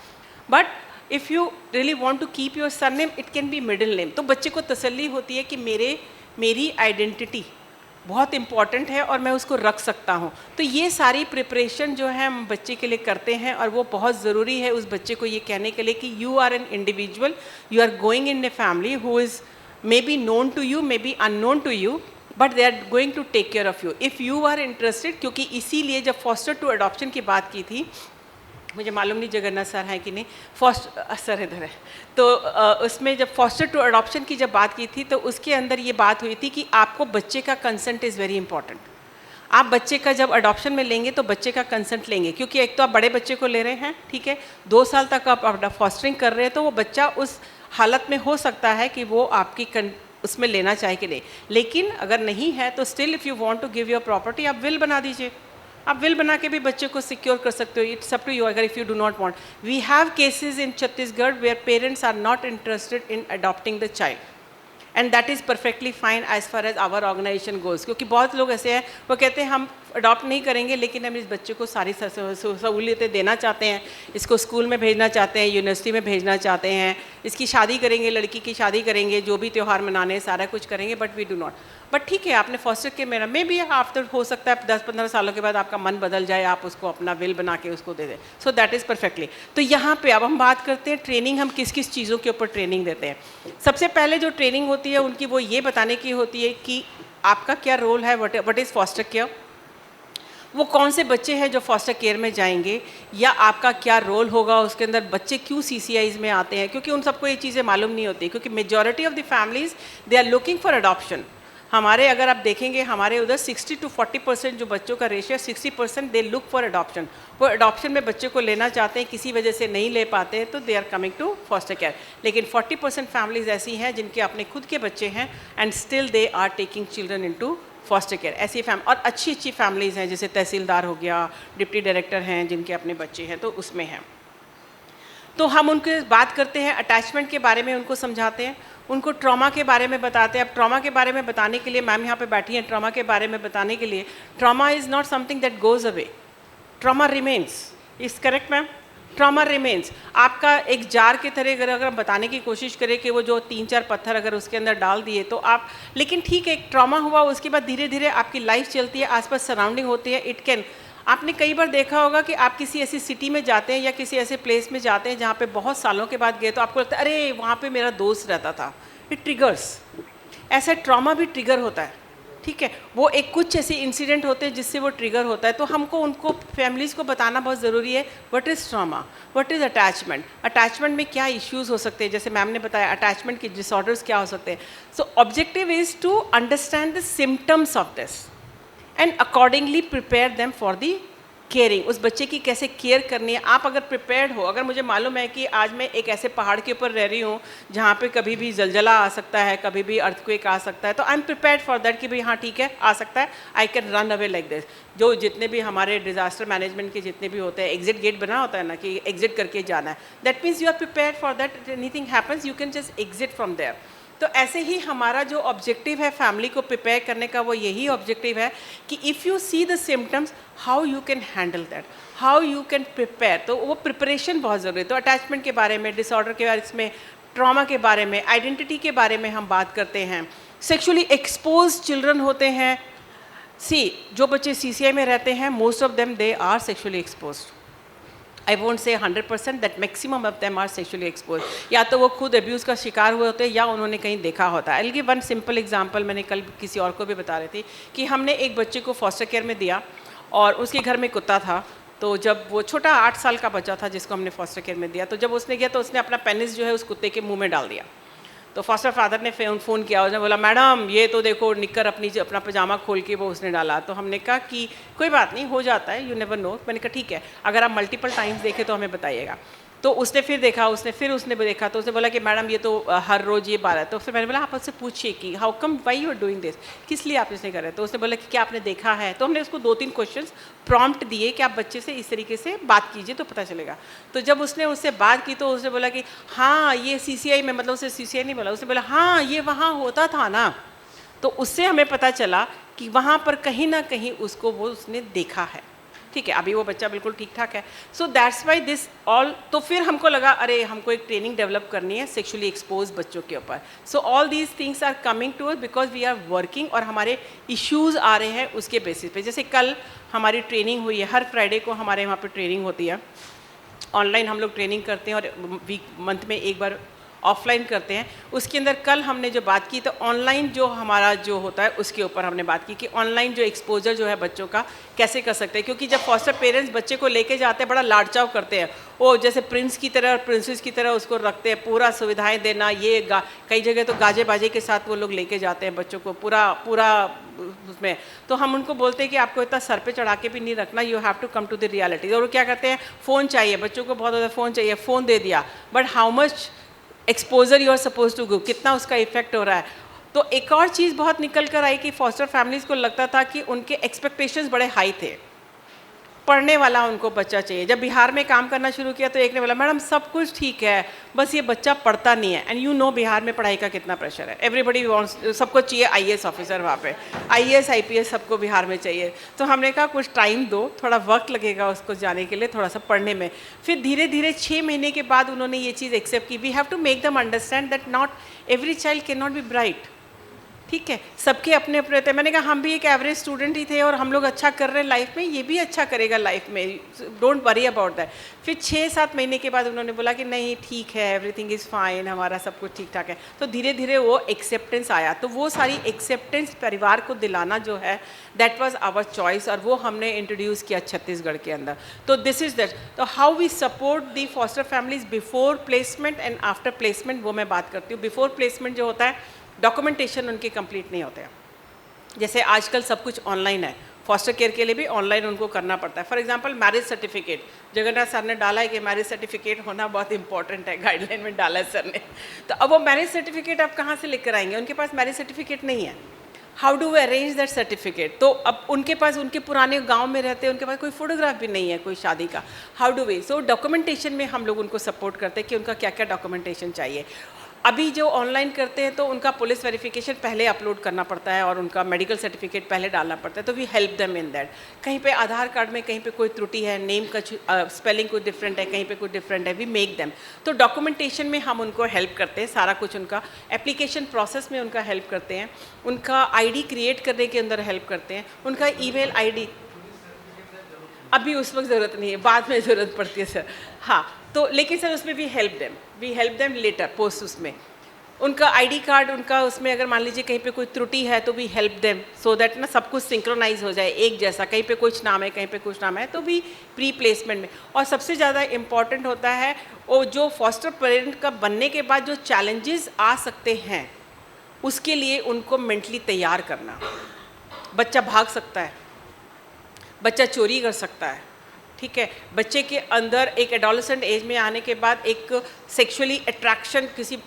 But if you really want to keep your surname, it can be middle name. तो बच्चे को तसल्ली होती है कि मेरी आइडेंटिटी बहुत इम्पॉर्टेंट है और मैं उसको रख सकता हूँ। तो ये सारी प्रिपरेशन जो है हम बच्चे के लिए करते हैं, और वो बहुत ज़रूरी है उस बच्चे को ये कहने के लिए कि you are an individual, you are going in a family who is may be known to you, may be unknown to you, but they are going to take care of you if you are interested. क्योंकि इसीलिए जब foster to adoption की बात की थी, मुझे मालूम नहीं जगन्नाथ सर हैं कि नहीं, फॉस्टर सर इधर है। तो उसमें जब फॉस्टर टू अडॉप्शन की जब बात की थी तो उसके अंदर ये बात हुई थी कि आपको बच्चे का कंसेंट इज़ वेरी इंपॉर्टेंट। आप बच्चे का जब अडॉप्शन में लेंगे तो बच्चे का कंसेंट लेंगे, क्योंकि एक तो आप बड़े बच्चे को ले रहे हैं, ठीक है, 2 साल तक आप फॉस्टरिंग कर रहे हैं, तो वो बच्चा उस हालत में हो सकता है कि वो आपकी उसमें लेना चाहे कि नहीं। लेकिन अगर नहीं है तो still if you want to give your property, आप विल बना दीजिए। आप विल बना के भी बच्चे को सिक्योर कर सकते हो, इट्स अप टू यू। अगर if you do not want, we have cases in Chhattisgarh where parents are not interested in adopting the child, and that is perfectly fine as far as our organization goes. क्योंकि बहुत लोग ऐसे हैं वो कहते हैं हम अडॉप्ट नहीं करेंगे, लेकिन हम इस बच्चे को सारी सहूलियतें देना चाहते हैं, इसको स्कूल में भेजना चाहते हैं, यूनिवर्सिटी में भेजना चाहते हैं, इसकी शादी करेंगे, लड़की की शादी करेंगे, जो भी त्यौहार मनाने सारा कुछ करेंगे, but we do not. But ठीक है, आपने फॉस्टर केयर में मे भी आफ्टर हो सकता है 10-15 सालों के बाद आपका मन बदल जाए, आप उसको अपना विल बना के उसको दे दें, सो दैट इज़ परफेक्टली। तो यहाँ पे अब हम बात करते हैं ट्रेनिंग, हम किस किस चीज़ों के ऊपर ट्रेनिंग देते हैं। सबसे पहले जो ट्रेनिंग होती है उनकी वो ये बताने की होती है कि आपका क्या रोल है, व्हाट इज़ फॉस्टर केयर, वो कौन से बच्चे हैं जो फॉस्टर केयर में जाएंगे, या आपका क्या रोल होगा उसके अंदर, बच्चे क्यों CCIs में आते हैं, क्योंकि उन सबको ये चीज़ें मालूम नहीं होती, क्योंकि majority of the families they are looking for adoption. हमारे अगर आप देखेंगे हमारे उधर 60 to 40% जो बच्चों का रेशियो है, 60% दे लुक फॉर अडॉप्शन। वो अडॉप्शन में बच्चे को लेना चाहते हैं, किसी वजह से नहीं ले पाते हैं, तो they are coming to foster care. लेकिन 40% फैमिलीज ऐसी हैं जिनके अपने खुद के बच्चे हैं and still they are taking children into foster care. ऐसी और अच्छी अच्छी फैमिलीज़ हैं, जैसे तहसीलदार हो गया, डिप्टी डायरेक्टर हैं जिनके अपने बच्चे हैं, तो उसमें हैं। तो हम उनके बात करते हैं अटैचमेंट के बारे में, उनको समझाते हैं, उनको ट्रॉमा के बारे में बताते हैं। अब ट्रॉमा के बारे में बताने के लिए मैम यहाँ पे बैठी हैं, ट्रॉमा के बारे में बताने के लिए। Trauma is not something that goes away, trauma remains. Is correct ma'am? Trauma remains. आपका एक जार के तरह अगर हम बताने की कोशिश करें कि वो जो 3-4 पत्थर अगर उसके अंदर डाल दिए तो आप, लेकिन ठीक है, एक ट्रॉमा हुआ, उसके बाद धीरे धीरे आपकी लाइफ चलती है, आसपास सराउंडिंग होती है, इट कैन। आपने कई बार देखा होगा कि आप किसी ऐसी सिटी में जाते हैं या किसी ऐसे प्लेस में जाते हैं जहाँ पे बहुत सालों के बाद गए, तो आपको लगता है अरे वहाँ पे मेरा दोस्त रहता था। इट ट्रिगर्स, ऐसा ट्रॉमा भी ट्रिगर होता है, ठीक है। वो एक कुछ ऐसे इंसिडेंट होते हैं जिससे वो ट्रिगर होता है। तो हमको उनको फैमिलीज़ को बताना बहुत ज़रूरी है, what is trauma, what is attachment, attachment में क्या इश्यूज़ हो सकते हैं, जैसे मैम ने बताया अटैचमेंट के डिसऑर्डर्स क्या हो सकते हैं। So objective is to understand the symptoms of this and accordingly prepare them for the caring. उस बच्चे की कैसे केयर करनी है, आप अगर प्रिपेयर्ड हो, अगर मुझे मालूम है कि आज मैं एक ऐसे पहाड़ के ऊपर रह रही हूँ जहाँ पे कभी भी जलजला आ सकता है, कभी भी अर्थक्वेक आ सकता है, तो I am prepared for that कि भाई हाँ ठीक है आ सकता है, I can run away like this. जो जितने भी हमारे डिजास्टर मैनेजमेंट के जितने भी होते हैं, एग्जिट गेट बना होता है ना कि एग्जिट करके जाना है, that means you are prepared for that, anything happens you can just exit from there. तो ऐसे ही हमारा जो ऑब्जेक्टिव है फैमिली को प्रिपेयर करने का, वो यही ऑब्जेक्टिव है कि if you see the symptoms, how you can handle that, how you can prepare. तो वो प्रिपरेशन बहुत ज़रूरी है। तो अटैचमेंट के बारे में, डिसऑर्डर के बारे में, ट्रॉमा के बारे में, आइडेंटिटी के बारे में हम बात करते हैं। सेक्शुअली एक्सपोज चिल्ड्रन होते हैं, जो बच्चे CCI में रहते हैं, most of them they are sexually exposed. I won't say 100% that maximum of them are sexually exposed. या तो वो खुद अब्यूज़ का शिकार हुए होते हैं या उन्होंने कहीं देखा होता है। I'll give one simple example, मैंने कल किसी और को भी बता रही थी कि हमने एक बच्चे को फॉस्टर केयर में दिया और उसके घर में कुत्ता था। तो जब वो छोटा 8 साल का बच्चा था जिसको हमने फॉस्टर केयर में दिया, तो जब उसने गया तो उसने अपना पेनिस जो है उस कुत्ते के मुँह में डाल दिया। तो फॉस्टर फादर ने फ़ोन किया, उसने बोला मैडम ये तो देखो निक्कर अपना पजामा खोल के वो उसने डाला। तो हमने कहा कि कोई बात नहीं, हो जाता है, यू नेवर नो। मैंने कहा ठीक है, अगर आप मल्टीपल टाइम्स देखें तो हमें बताइएगा। तो उसने फिर देखा, उसने देखा, तो उसने बोला कि मैडम ये तो हर रोज़ ये बार है। तो फिर मैंने बोला आप उससे पूछिए कि how come, why you are doing this, किस लिए आप इसने कर रहे हैं। तो उसने बोला कि क्या आपने देखा है। तो हमने उसको 2-3 क्वेश्चंस प्रॉम्प्ट दिए कि आप बच्चे से इस तरीके से बात कीजिए तो पता चलेगा। तो जब उसने उससे बात की तो उसने बोला कि हाँ ये CCI में, मतलब उसे CCI नहीं बोला, उसने बोला हाँ ये वहाँ होता था ना। तो उससे हमें पता चला कि वहाँ पर कहीं ना कहीं उसको वो उसने देखा है, ठीक है। अभी वो बच्चा बिल्कुल ठीक ठाक है। सो दैट्स वाई दिस ऑल। तो फिर हमको लगा अरे हमको एक ट्रेनिंग डेवलप करनी है सेक्सुअली एक्सपोज बच्चों के ऊपर। So all these things are coming to us because we are working, और हमारे इश्यूज़ आ रहे हैं उसके बेसिस पे। जैसे कल हमारी ट्रेनिंग हुई है, हर फ्राइडे को हमारे वहाँ पर ट्रेनिंग होती है, ऑनलाइन हम लोग ट्रेनिंग करते हैं और मंथ में एक बार ऑफलाइन करते हैं। उसके अंदर कल हमने जो बात की तो ऑनलाइन जो हमारा जो होता है उसके ऊपर हमने बात की कि ऑनलाइन जो एक्सपोजर जो है बच्चों का कैसे कर सकते हैं, क्योंकि जब फॉस्टर पेरेंट्स बच्चे को लेके जाते हैं बड़ा लाड चाव करते हैं, वो जैसे प्रिंस की तरह और प्रिंसेस की तरह उसको रखते हैं, पूरा सुविधाएं देना, ये कई जगह तो गाजे बाजे के साथ वो लोग लेके जाते हैं बच्चों को पूरा पूरा उसमें। तो हम उनको बोलते हैं कि आपको इतना सर पे चढ़ा के भी नहीं रखना, you have to come to the reality. और वो क्या करते हैं, फ़ोन चाहिए बच्चों को, बहुत ज़्यादा फ़ोन चाहिए, फ़ोन दे दिया, but how much exposure you are suppose to give, कितना उसका इफेक्ट हो रहा है। तो एक और चीज़ बहुत निकल कर आई कि फॉस्टर फैमिलीज़ को लगता था कि उनके एक्सपेक्टेशंस बड़े हाई थे, पढ़ने वाला उनको बच्चा चाहिए। जब बिहार में काम करना शुरू किया तो एक ने बोला मैडम सब कुछ ठीक है बस ये बच्चा पढ़ता नहीं है। एंड यू नो बिहार में पढ़ाई का कितना प्रेशर है, एवरीबडी वांट्स, सबको चाहिए आईएएस ऑफिसर, वहाँ पे आईएएस आईपीएस सबको बिहार में चाहिए। तो हमने कहा कुछ टाइम दो, थोड़ा वक्त लगेगा उसको जाने के लिए, थोड़ा सा पढ़ने में। फिर धीरे धीरे 6 महीने के बाद उन्होंने ये चीज़ एक्सेप्ट की, we have to make them understand that not every child can not be bright, ठीक है, सबके अपने अपने होते हैं। मैंने कहा हम भी एक एवरेज स्टूडेंट ही थे और हम लोग अच्छा कर रहे हैं लाइफ में, ये भी अच्छा करेगा लाइफ में, डोंट वरी अबाउट दैट। फिर 6-7 महीने के बाद उन्होंने बोला कि नहीं ठीक है, एवरीथिंग इज़ फाइन, हमारा सब कुछ ठीक ठाक है। तो धीरे धीरे वो एक्सेप्टेंस आया। तो वो सारी एक्सेप्टेंस परिवार को दिलाना जो है दैट वाज आवर चॉइस, और वो हमने इंट्रोड्यूस किया छत्तीसगढ़ के अंदर। तो दिस इज़ दैट, तो how we support the foster families before placement and after placement, वो मैं बात करती हूँ। बिफोर प्लेसमेंट जो होता है, डॉक्यूमेंटेशन उनके कंप्लीट नहीं होते हैं। जैसे आजकल सब कुछ ऑनलाइन है, फॉस्टर केयर के लिए भी ऑनलाइन उनको करना पड़ता है। For example marriage certificate, Jagannath sir ने डाला है कि मैरिज सर्टिफिकेट होना बहुत इंपॉर्टेंट है, गाइडलाइन में डाला है सर ने। तो अब वो मैरिज सर्टिफिकेट आप कहाँ से लेकर आएंगे, उनके पास मैरिज सर्टिफिकेट नहीं है। How do we arrange that certificate? तो अब उनके पास, उनके पुराने गांव में रहते हैं, उनके पास कोई फोटोग्राफ भी नहीं है कोई शादी का। How do we, so documentation में हम लोग उनको सपोर्ट करते हैं कि उनका क्या क्या डॉक्यूमेंटेशन चाहिए। अभी जो ऑनलाइन करते हैं तो उनका पुलिस वेरिफिकेशन पहले अपलोड करना पड़ता है और उनका मेडिकल सर्टिफिकेट पहले डालना पड़ता है। तो we help them in that. कहीं पे आधार कार्ड में कहीं पे कोई त्रुटि है, नेम का स्पेलिंग कुछ डिफरेंट है, कहीं पे कुछ डिफरेंट है, वी मेक देम। तो डॉक्यूमेंटेशन में हम उनको हेल्प करते हैं, सारा कुछ उनका एप्लीकेशन प्रोसेस में उनका हेल्प करते हैं, उनका आईडी क्रिएट करने के अंदर हेल्प करते हैं, उनका ईमेल आईडी अभी उस वक्त ज़रूरत नहीं है, बाद में ज़रूरत पड़ती है सर। हाँ, तो लेकिन सर उसमें we help them letter post, उसमें उनका आईडी कार्ड, उनका उसमें अगर मान लीजिए कहीं पे कोई त्रुटि है तो we help them so that ना सब कुछ सिंक्रोनाइज हो जाए एक जैसा, कहीं पे कुछ नाम है कहीं पे कुछ नाम है, तो भी प्री प्लेसमेंट में। और सबसे ज़्यादा इम्पॉर्टेंट होता है वो जो फॉस्टर पेरेंट का बनने के बाद जो चैलेंजेस आ सकते हैं उसके लिए उनको मेंटली तैयार करना। बच्चा भाग सकता है, बच्चा चोरी कर सकता है, ठीक है, बच्चे के अंदर एक एडोलेसेंट एज में आने के बाद एक सेक्सुअली अट्रैक्शन किसी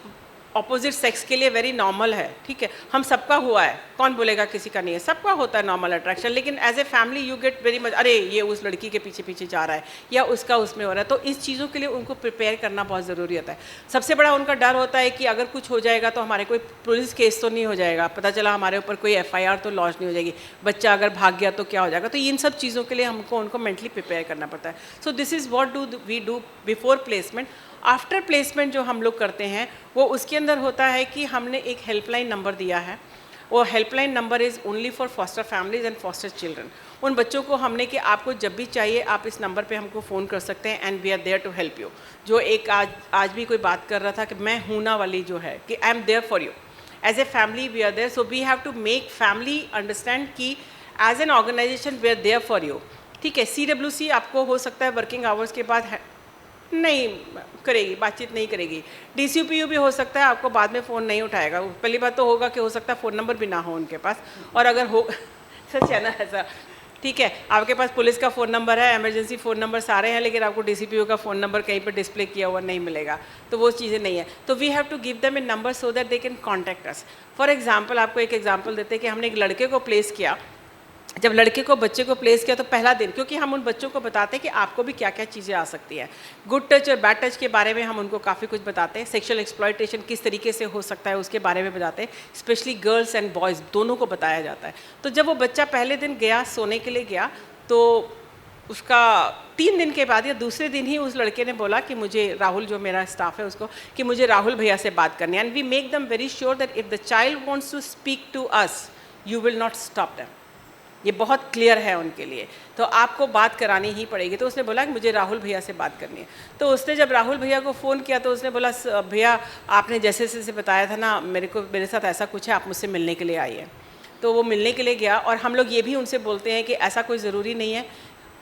ऑपोजिट सेक्स के लिए वेरी नॉर्मल है, ठीक है, हम सबका हुआ है, कौन बोलेगा किसी का नहीं है, सबका होता है नॉर्मल अट्रैक्शन। लेकिन as a family you get very much, अरे ये उस लड़की के पीछे पीछे जा रहा है या उसका उसमें हो रहा है। तो इस चीज़ों के लिए उनको प्रिपेयर करना बहुत ज़रूरी होता है। सबसे बड़ा उनका डर होता है कि अगर कुछ हो जाएगा तो हमारे कोई पुलिस केस तो नहीं हो जाएगा, पता चला हमारे ऊपर कोई FIR तो लॉन्च नहीं हो जाएगी, बच्चा अगर भाग गया तो क्या हो जाएगा। तो इन सब चीज़ों के लिए हमको उनको मेंटली प्रिपेयर करना पड़ता है। So this is what do we do before placement. After placement जो हम लोग करते हैं वो उसके अंदर होता है कि हमने एक हेल्पलाइन नंबर दिया है। वो helpline number is only for foster families and foster children. उन बच्चों को हमने कि आपको जब भी चाहिए आप इस नंबर पे हमको फ़ोन कर सकते हैं and we are there to help you. जो एक आज भी कोई बात कर रहा था कि मैं हूँ ना वाली जो है कि I am there for you, as a family we are there. So we have to make family understand कि as an organisation we are there for you, ठीक है। CWC आपको हो सकता है वर्किंग आवर्स के बाद नहीं करेगी, बातचीत नहीं करेगी। DCPU भी हो सकता है आपको बाद में फ़ोन नहीं उठाएगा। पहली बात तो होगा कि हो सकता है फ़ोन नंबर भी ना हो उनके पास, और अगर हो सच है ना ऐसा, ठीक है, आपके पास पुलिस का फ़ोन नंबर है, इमरजेंसी फ़ोन नंबर सारे हैं, लेकिन आपको DCPU का फ़ोन नंबर कहीं पर डिस्प्ले किया हुआ नहीं मिलेगा, तो वो चीज़ें नहीं है। तो we have to give them a number so that they can contact us. For example आपको एक एग्जाम्पल देते हैं कि हमने एक लड़के को प्लेस किया। जब लड़के को बच्चे को प्लेस किया तो पहला दिन, क्योंकि हम उन बच्चों को बताते हैं कि आपको भी क्या क्या चीज़ें आ सकती हैं, गुड टच और बैड टच के बारे में हम उनको काफ़ी कुछ बताते हैं, सेक्सुअल एक्सप्लॉयटेशन किस तरीके से हो सकता है उसके बारे में बताते हैं, स्पेशली गर्ल्स एंड बॉयज़ दोनों को बताया जाता है। तो जब वो बच्चा पहले दिन गया, सोने के लिए गया, तो उसका 3 दिन के बाद या दूसरे दिन ही उस लड़के ने बोला कि मुझे राहुल, जो मेरा स्टाफ है उसको, कि मुझे राहुल भैया से बात करनी है। And we make them very sure that if the child wants to speak to us, you will not stop them. ये बहुत क्लियर है उनके लिए, तो आपको बात करानी ही पड़ेगी। तो उसने बोला कि मुझे राहुल भैया से बात करनी है। तो उसने जब राहुल भैया को फ़ोन किया तो उसने बोला भैया आपने जैसे जैसे बताया था ना, मेरे साथ ऐसा कुछ है, आप मुझसे मिलने के लिए आइए। तो वो मिलने के लिए गया, और हम लोग ये भी उनसे बोलते हैं कि ऐसा कोई ज़रूरी नहीं है,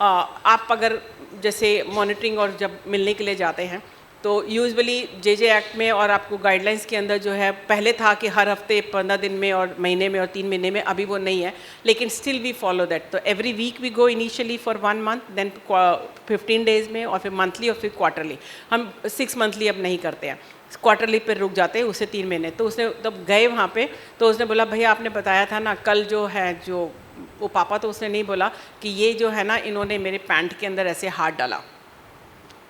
आप अगर जैसे मॉनिटरिंग और जब मिलने के लिए जाते हैं तो यूजुअली जे एक्ट में और आपको गाइडलाइंस के अंदर जो है, पहले था कि हर हफ्ते 15 दिन में और महीने में और 3 महीने में, अभी वो नहीं है, लेकिन स्टिल वी फॉलो दैट। तो every week we go initially for 1 month, then 15 days में, और फिर मंथली और फिर क्वार्टरली। हम 6 मंथली अब नहीं करते हैं, क्वार्टरली पर रुक जाते हैं, उससे 3 महीने। तो उसने तब गए वहाँ पे, तो उसने बोला भैया आपने बताया था ना कल जो है, जो वो पापा, तो उसने नहीं बोला कि ये जो है ना इन्होंने मेरे पैंट के अंदर ऐसे हाथ डाला।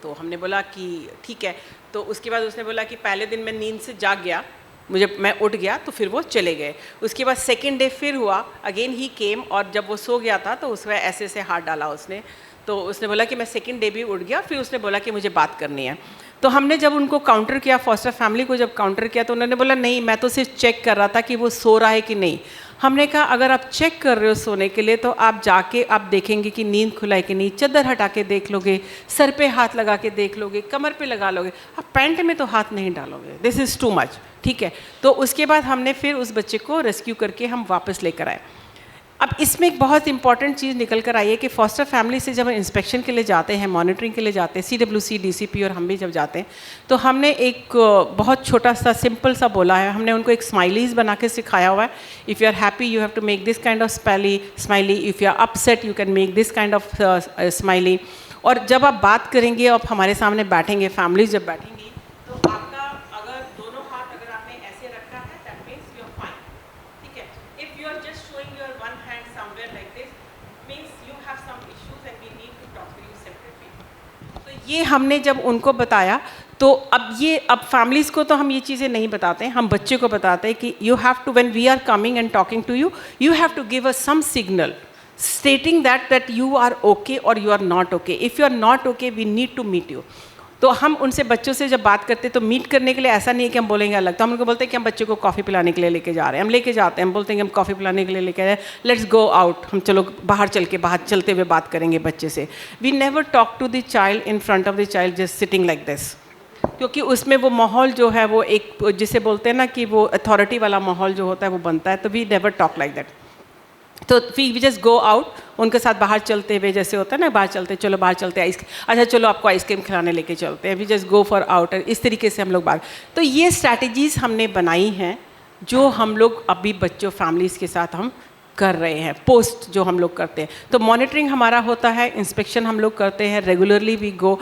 तो हमने बोला कि ठीक है। तो उसके बाद उसने बोला कि पहले दिन मैं नींद से जाग गया, मैं उठ गया, तो फिर वो चले गए। उसके बाद सेकेंड डे फिर हुआ, अगेन ही केम, और जब वो सो गया था तो उसमें ऐसे ऐसे हाथ डाला उसने। तो उसने बोला कि मैं सेकेंड डे भी उठ गया, फिर उसने बोला कि मुझे बात करनी है। तो हमने जब उनको काउंटर किया, फॉस्टर फैमिली को जब काउंटर किया, तो उन्होंने बोला नहीं, मैं तो सिर्फ चेक कर रहा था कि वो सो रहा है कि नहीं। हमने कहा अगर आप चेक कर रहे हो सोने के लिए, तो आप जाके आप देखेंगे कि नींद खुला है कि नहीं, चादर हटा के देख लोगे, सर पे हाथ लगा के देख लोगे, कमर पे लगा लोगे, आप पैंट में तो हाथ नहीं डालोगे, दिस इज़ टू मच, ठीक है। तो उसके बाद हमने फिर उस बच्चे को रेस्क्यू करके हम वापस लेकर आए। अब इसमें एक बहुत इंपॉर्टेंट चीज़ निकल कर आई है कि फॉस्टर फैमिली से जब हम इंस्पेक्शन के लिए जाते हैं, मॉनिटरिंग के लिए जाते हैं, CWC, DCP और हम भी जब जाते हैं, तो हमने एक बहुत छोटा सा सिंपल सा बोला है, हमने उनको एक स्माइलीज बना के सिखाया हुआ है। If you are happy you have to make this kind of smiley, if you are upset you can make this kind of smiley. और जब आप बात करेंगे, आप हमारे सामने बैठेंगे, फैमिली जब बैठेंगी, तो आपका अगर दोनों हाथ अगर आपने ऐसे रखा है, that means you are fine, ठीक है। If you are just showing your one hand somewhere like this means you have some issues and we need to talk to you separately। तो ये हमने जब उनको बताया, तो अब फैमिलीज़ को तो हम ये चीज़ें नहीं बताते हैं, हम बच्चे को बताते हैं कि you have to, when we are coming and talking to you, you have to give us some signal stating that you are okay or you are not okay. If you are not okay, we need to meet you. तो हम उनसे बच्चों से जब बात करते हैं तो मीट करने के लिए ऐसा नहीं है कि हम बोलेंगे अलग, तो हम उनको बोलते हैं कि हम बच्चों को कॉफ़ी पिलाने के लिए लेके जा रहे हैं, हम लेके जाते हैं, हम बोलते हैं कि हम कॉफ़ी पिलाने के लिए लेके जाए, लेट्स गो आउट, हम चलो बाहर चलते हुए बात करेंगे बच्चे से। We never talk to the child in front of the child just sitting like this, क्योंकि उसमें वो माहौल जो है वो एक, जिसे बोलते हैं ना कि वो अथॉरिटी वाला माहौल जो होता है वो बनता है। तो we never talk like that. तो वी जस्ट गो आउट, उनके साथ बाहर चलते हुए, जैसे होता है ना बाहर चलते, चलो बाहर चलते हैं, अच्छा चलो आपको आइसक्रीम खिलाने लेके चलते हैं, we just go for out, इस तरीके से हम लोग बात। तो ये स्ट्रैटेजीज़ हमने बनाई हैं जो हम लोग अभी बच्चों फैमिलीज़ के साथ हम कर रहे हैं, पोस्ट जो हम लोग करते हैं। तो मॉनिटरिंग हमारा होता है, इंस्पेक्शन हम लोग करते हैं, रेगुलरली वी गो।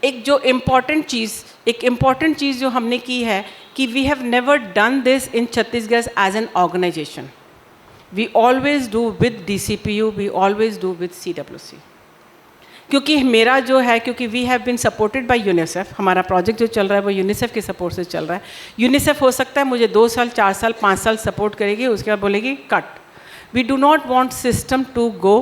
एक इम्पॉर्टेंट चीज़ जो हमने की है कि we have never done this in Chhattisgarh as an organisation. We always do with DCPU, we always do with CWC। क्योंकि मेरा जो है, क्योंकि we have been supported by UNICEF, हमारा प्रोजेक्ट जो चल रहा है वो यूनिसेफ के सपोर्ट से चल रहा है। यूनिसेफ हो सकता है मुझे 2 साल 4 साल 5 साल सपोर्ट करेगी, उसके बाद बोलेगी cut. We do not want system to go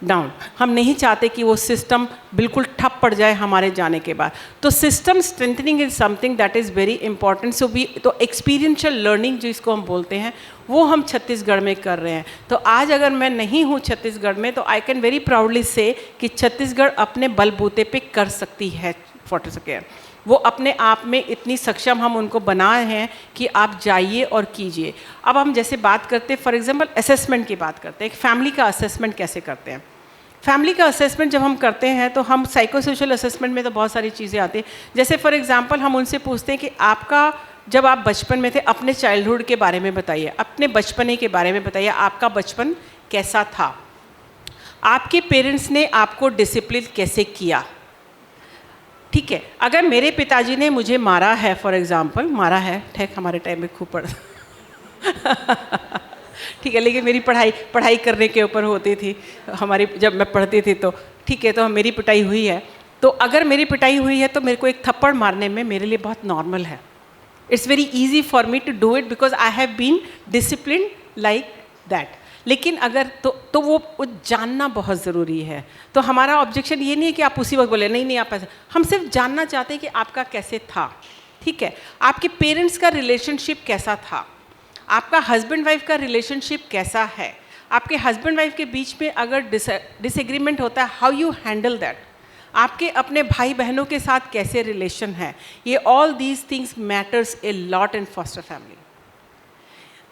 down, हम नहीं चाहते कि वो सिस्टम बिल्कुल ठप पड़ जाए हमारे जाने के बाद। तो system strengthening is something that is very important. So we, तो एक्सपीरियंशियल लर्निंग जिसको हम बोलते हैं वो हम छत्तीसगढ़ में कर रहे हैं। तो आज अगर मैं नहीं हूँ छत्तीसगढ़ में, तो आई कैन वेरी प्राउडली से कि छत्तीसगढ़ अपने बलबूते पे कर सकती है फॉस्टर केयर। वो अपने आप में इतनी सक्षम हम उनको बनाए हैं कि आप जाइए और कीजिए। अब हम जैसे बात करते हैं, फॉर एग्जांपल असेसमेंट की बात करते हैं, फैमिली का असेसमेंट कैसे करते हैं। फैमिली का असेसमेंट जब हम करते हैं तो हम साइको सोशल असेसमेंट में तो बहुत सारी चीज़ें आती हैं। जैसे फॉर एग्जांपल हम उनसे पूछते हैं कि आपका, जब आप बचपन में थे, अपने चाइल्डहुड के बारे में बताइए, अपने बचपने के बारे में बताइए, आपका बचपन कैसा था, आपके पेरेंट्स ने आपको डिसिप्लिन कैसे किया। ठीक है, अगर मेरे पिताजी ने मुझे मारा है, फॉर एग्जांपल मारा है, ठीक, हमारे टाइम में खूब पढ़ा ठीक है, लेकिन मेरी पढ़ाई करने के ऊपर होती थी हमारी, जब मैं पढ़ती थी तो ठीक है, तो मेरी पिटाई हुई है। तो अगर मेरी पिटाई हुई है तो मेरे को एक थप्पड़ मारने में मेरे लिए बहुत नॉर्मल है। It's very easy for me to do it because I have been discipline like that. लेकिन अगर तो वो जानना बहुत ज़रूरी है। तो हमारा ऑब्जेक्शन ये नहीं है कि आप उसी वक्त बोले नहीं आप ऐसा, हम सिर्फ जानना चाहते हैं कि आपका कैसे था। ठीक है, आपके पेरेंट्स का रिलेशनशिप कैसा था, आपका हस्बैंड वाइफ का रिलेशनशिप कैसा है, आपके हस्बैंड वाइफ के बीच में अगर डिसएग्रीमेंट होता है, हाउ यू हैंडल दैट, आपके अपने भाई बहनों के साथ कैसे रिलेशन है, ये all these things matters a lot in foster family.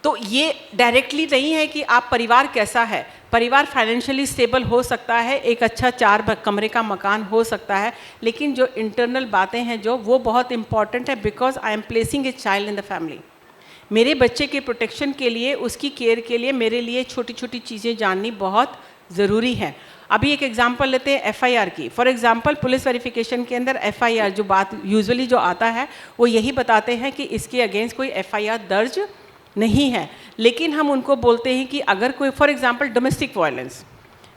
तो ये डायरेक्टली नहीं है कि आप परिवार कैसा है, परिवार फाइनेंशियली स्टेबल हो सकता है, एक अच्छा 4 कमरे का मकान हो सकता है, लेकिन जो इंटरनल बातें हैं जो वो बहुत इंपॉर्टेंट है, because I am placing a child in the family. मेरे बच्चे के प्रोटेक्शन के लिए, उसकी केयर के लिए मेरे लिए छोटी छोटी चीज़ें जाननी बहुत ज़रूरी है। अभी एक एग्जांपल लेते हैं एफआईआर की। फॉर एग्जांपल पुलिस वेरिफिकेशन के अंदर एफआईआर जो बात यूजुअली जो आता है वो यही बताते हैं कि इसके अगेंस्ट कोई एफआईआर दर्ज नहीं है, लेकिन हम उनको बोलते हैं कि अगर कोई, for example domestic violence,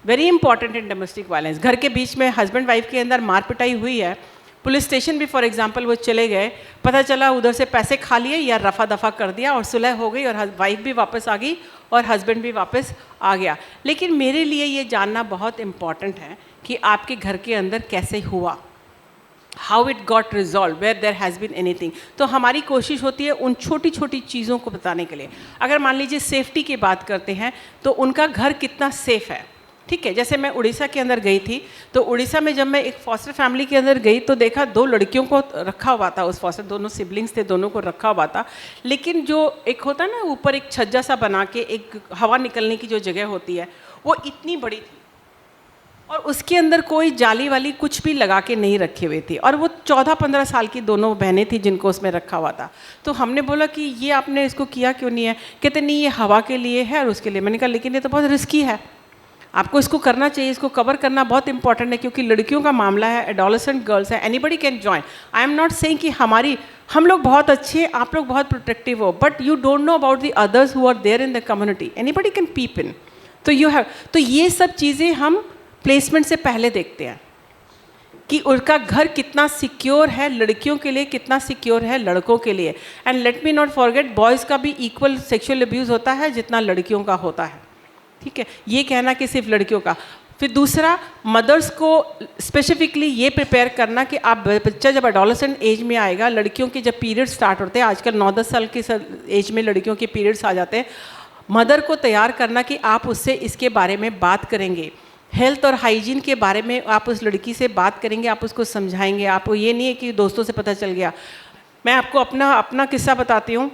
very important in domestic violence, घर के बीच में हस्बैंड वाइफ के अंदर मार पिटाई हुई है, पुलिस स्टेशन भी फॉर एग्जांपल वो चले गए, पता चला उधर से पैसे खा लिए या रफा दफा कर दिया और सुलह हो गई और वाइफ भी वापस आ गई और हस्बैंड भी वापस आ गया। लेकिन मेरे लिए ये जानना बहुत इम्पॉर्टेंट है कि आपके घर के अंदर कैसे हुआ, how it got resolve, where there has been anything. तो हमारी कोशिश होती है उन छोटी छोटी चीज़ों को बताने के लिए। अगर मान लीजिए सेफ्टी की बात करते हैं तो उनका घर कितना सेफ़ है, ठीक है। जैसे मैं उड़ीसा के अंदर गई थी, तो उड़ीसा में जब मैं एक फॉस्टर फैमिली के अंदर गई तो देखा 2 लड़कियों को रखा हुआ था, उस फॉस्टर, दोनों सिबलिंग्स थे, दोनों को रखा हुआ था, लेकिन जो एक होता है ना ऊपर एक छज्जा सा बना के एक हवा निकलने की जो जगह होती है वो इतनी बड़ी थी और उसके अंदर कोई जाली वाली कुछ भी लगा के नहीं रखे हुए थी, और वो 14-15 साल की दोनों बहनें थी जिनको उसमें रखा हुआ था। तो हमने बोला कि ये आपने इसको किया क्यों नहीं है, कहते नहीं ये हवा के लिए है और उसके लिए। मैंने कहा लेकिन ये तो बहुत रिस्की है, आपको इसको करना चाहिए, इसको कवर करना बहुत इंपॉर्टेंट है, क्योंकि लड़कियों का मामला है, एडोलेसेंट गर्ल्स है, anybody can join. I am not saying कि हम लोग बहुत अच्छे, आप लोग बहुत प्रोटेक्टिव हो, but you don't know about the others who are there in the community, anybody can peep in. तो यू हैव, तो ये सब चीज़ें हम प्लेसमेंट से पहले देखते हैं कि उनका घर कितना सिक्योर है, लड़कियों के लिए कितना सिक्योर है, लड़कों के लिए। And let me not forget, boys का भी इक्वल सेक्सुअल अब्यूज़ होता है जितना लड़कियों का होता है, ठीक है। ये कहना कि सिर्फ लड़कियों का। फिर दूसरा, मदर्स को स्पेसिफिकली ये प्रिपेयर करना कि आप बच्चा जब एडोलेसेंट एज में आएगा, लड़कियों के जब पीरियड्स स्टार्ट होते हैं, आजकल 9-10 साल के एज में लड़कियों के पीरियड्स आ जाते हैं, मदर को तैयार करना कि आप उससे इसके बारे में बात करेंगे, हेल्थ और हाइजीन के बारे में आप उस लड़की से बात करेंगे, आप उसको समझाएंगे। आपको ये नहीं है कि दोस्तों से पता चल गया। मैं आपको अपना किस्सा बताती हूँ।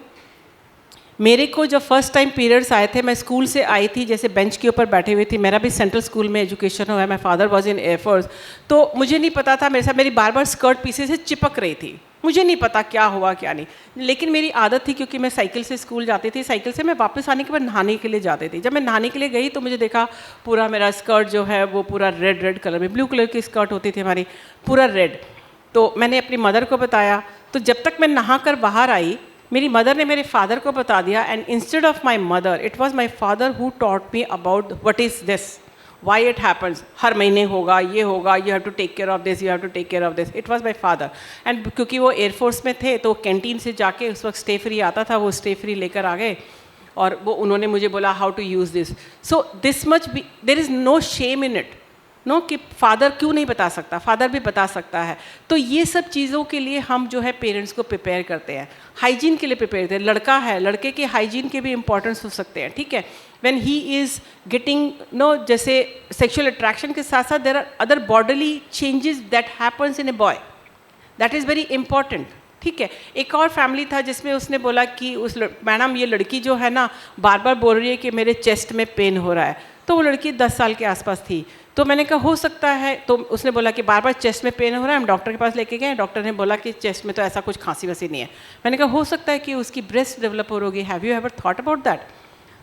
मेरे को जब फर्स्ट टाइम पीरियड्स आए थे, मैं स्कूल से आई थी, जैसे बेंच के ऊपर बैठे हुई थी, मेरा भी सेंट्रल स्कूल में एजुकेशन हुआ है, my father was in air force, तो मुझे नहीं पता था, मेरे साथ मेरी बार बार स्कर्ट पीछे से चिपक रही थी, मुझे नहीं पता क्या हुआ क्या नहीं, लेकिन मेरी आदत थी क्योंकि मैं साइकिल से स्कूल जाती थी, साइकिल से मैं वापस आने के बाद नहाने के लिए जाती थी। जब मैं नहाने के लिए गई तो मुझे देखा पूरा मेरा स्कर्ट जो है वो पूरा रेड कलर में, ब्लू कलर की स्कर्ट होती थी हमारी, पूरा रेड। तो मैंने अपनी मदर को बताया, तो जब तक मैं नहा कर बाहर आई, मेरी मदर ने मेरे फादर को बता दिया, and instead of my mother it was my father who taught me about what is this, why it happens, हर महीने होगा, you have to take care of this, you have to take care of this. It was my father. And क्योंकि वो air force में थे तो canteen से जाके, उस वक्त स्टे फ्री आता था, वो स्टे फ्री लेकर आ गए और वो उन्होंने मुझे बोला how to use this. So this much be, there is no shame in it, no कि फादर क्यों नहीं बता सकता, फादर भी बता सकता है। तो ये सब चीज़ों के लिए हम जो है पेरेंट्स को प्रिपेयर करते हैं, हाइजीन के लिए प्रिपेयर करते हैं। लड़का है, लड़के के हाइजीन के भी इंपॉर्टेंस हो सकते हैं, ठीक है। व्हेन ही इज़ गेटिंग जैसे सेक्सुअल अट्रैक्शन के साथ साथ there are other bodily changes that happens in a boy, that is very important, ठीक है। एक और फैमिली था जिसमें उसने बोला कि मैडम ये लड़की जो है ना बार बार बोल रही है कि मेरे चेस्ट में पेन हो रहा है। तो वो लड़की 10 साल के आसपास थी। तो मैंने कहा हो सकता है, तो उसने बोला कि बार बार चेस्ट में पेन हो रहा है, हम डॉक्टर के पास लेके गए, डॉक्टर ने बोला कि चेस्ट में तो ऐसा कुछ खांसी वसी नहीं है। मैंने कहा हो सकता है कि उसकी ब्रेस्ट डेवलप हो रही, have you ever thought about that?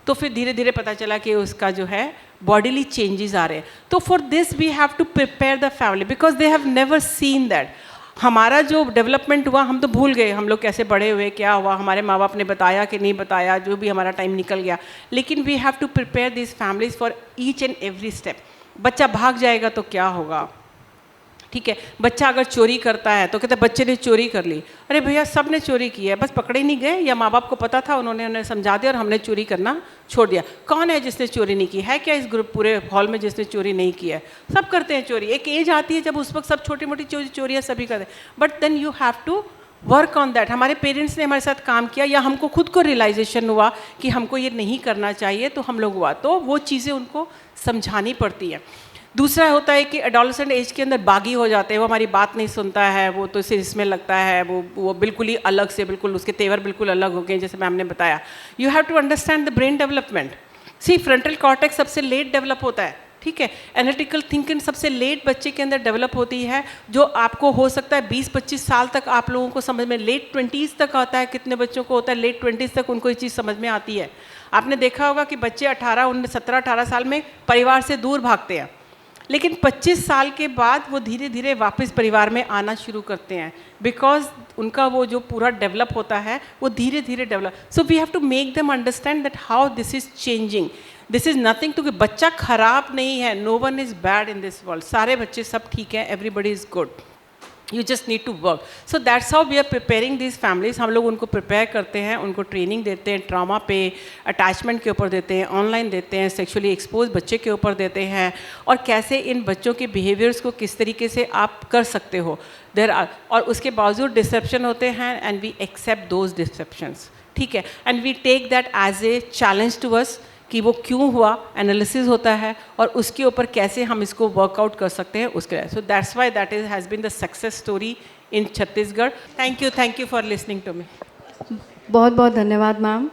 तो फिर धीरे धीरे पता चला कि उसका जो है बॉडीली चेंजेस आ रहे हैं। तो for this we have to prepare the family because they have never seen that. हमारा जो डेवलपमेंट हुआ हम तो भूल गए, हम लोग कैसे बड़े हुए, क्या हुआ, हमारे माँ बाप ने बताया कि नहीं बताया, जो भी हमारा टाइम निकल गया। लेकिन we have to prepare this families for each and every step. बच्चा भाग जाएगा तो क्या होगा, ठीक है। बच्चा अगर चोरी करता है तो कहते बच्चे ने चोरी कर ली, अरे भैया सब ने चोरी की है, बस पकड़े नहीं गए, या माँ बाप को पता था, उन्होंने उन्हें समझा दिया और हमने चोरी करना छोड़ दिया। कौन है जिसने चोरी नहीं की है? क्या इस ग्रुप पूरे हॉल में जिसने चोरी नहीं की है? सब करते हैं चोरी। एक एज आती है जब उस वक्त सब छोटी मोटी चोरियाँ सभी करते हैं, but then you have to work on that. हमारे पेरेंट्स ने हमारे साथ काम किया या हमको खुद को रियलाइजेशन हुआ कि हमको ये नहीं करना चाहिए, तो हम लोग हुआ, तो वो चीज़ें उनको समझानी पड़ती है. दूसरा होता है कि एडोलेसेंट एज के अंदर बागी हो जाते हैं, वो हमारी बात नहीं सुनता है, वो तो इसे इसमें लगता है, वो बिल्कुल ही अलग से, बिल्कुल उसके तेवर बिल्कुल अलग हो गए, जैसे मैम ने बताया. You have to understand the brain development. See, frontal cortex सबसे लेट डेवलप होता है, ठीक है. एनालिटिकल थिंकिंग सबसे लेट बच्चे के अंदर डेवलप होती है, जो आपको हो सकता है 20-25 साल तक आप लोगों को समझ में, लेट 20s तक आता है. कितने बच्चों को होता है लेट 20s तक उनको ये चीज़ समझ में आती है. आपने देखा होगा कि बच्चे 17-18 साल में परिवार से दूर भागते हैं, लेकिन 25 साल के बाद वो धीरे धीरे वापस परिवार में आना शुरू करते हैं, बिकॉज उनका वो जो पूरा डेवलप होता है वो धीरे धीरे develop. So we have to make them understand that how this is changing. This is nothing to, कि बच्चा खराब नहीं है, no one is bad in this world. सारे बच्चे सब ठीक हैं, everybody is good. You just need to work. So that's how we are preparing these families. हम लोग उनको प्रिपेयर करते हैं, उनको ट्रेनिंग देते हैं, ट्रामा पे, अटैचमेंट के ऊपर देते हैं, ऑनलाइन देते हैं, सेक्सुअली एक्सपोज बच्चे के ऊपर देते हैं, और कैसे इन बच्चों के बिहेवियर्स को किस तरीके से आप कर सकते हो. और उसके बावजूद डिसेप्शन होते हैं, and we accept those deceptions, ठीक है, and we take that as a challenge to us कि वो क्यों हुआ, एनालिसिस होता है, और उसके ऊपर कैसे हम इसको वर्कआउट कर सकते हैं उसके लिए. So that's why that is has been the success story in Chhattisgarh. Thank you for listening to me. बहुत बहुत धन्यवाद मैम.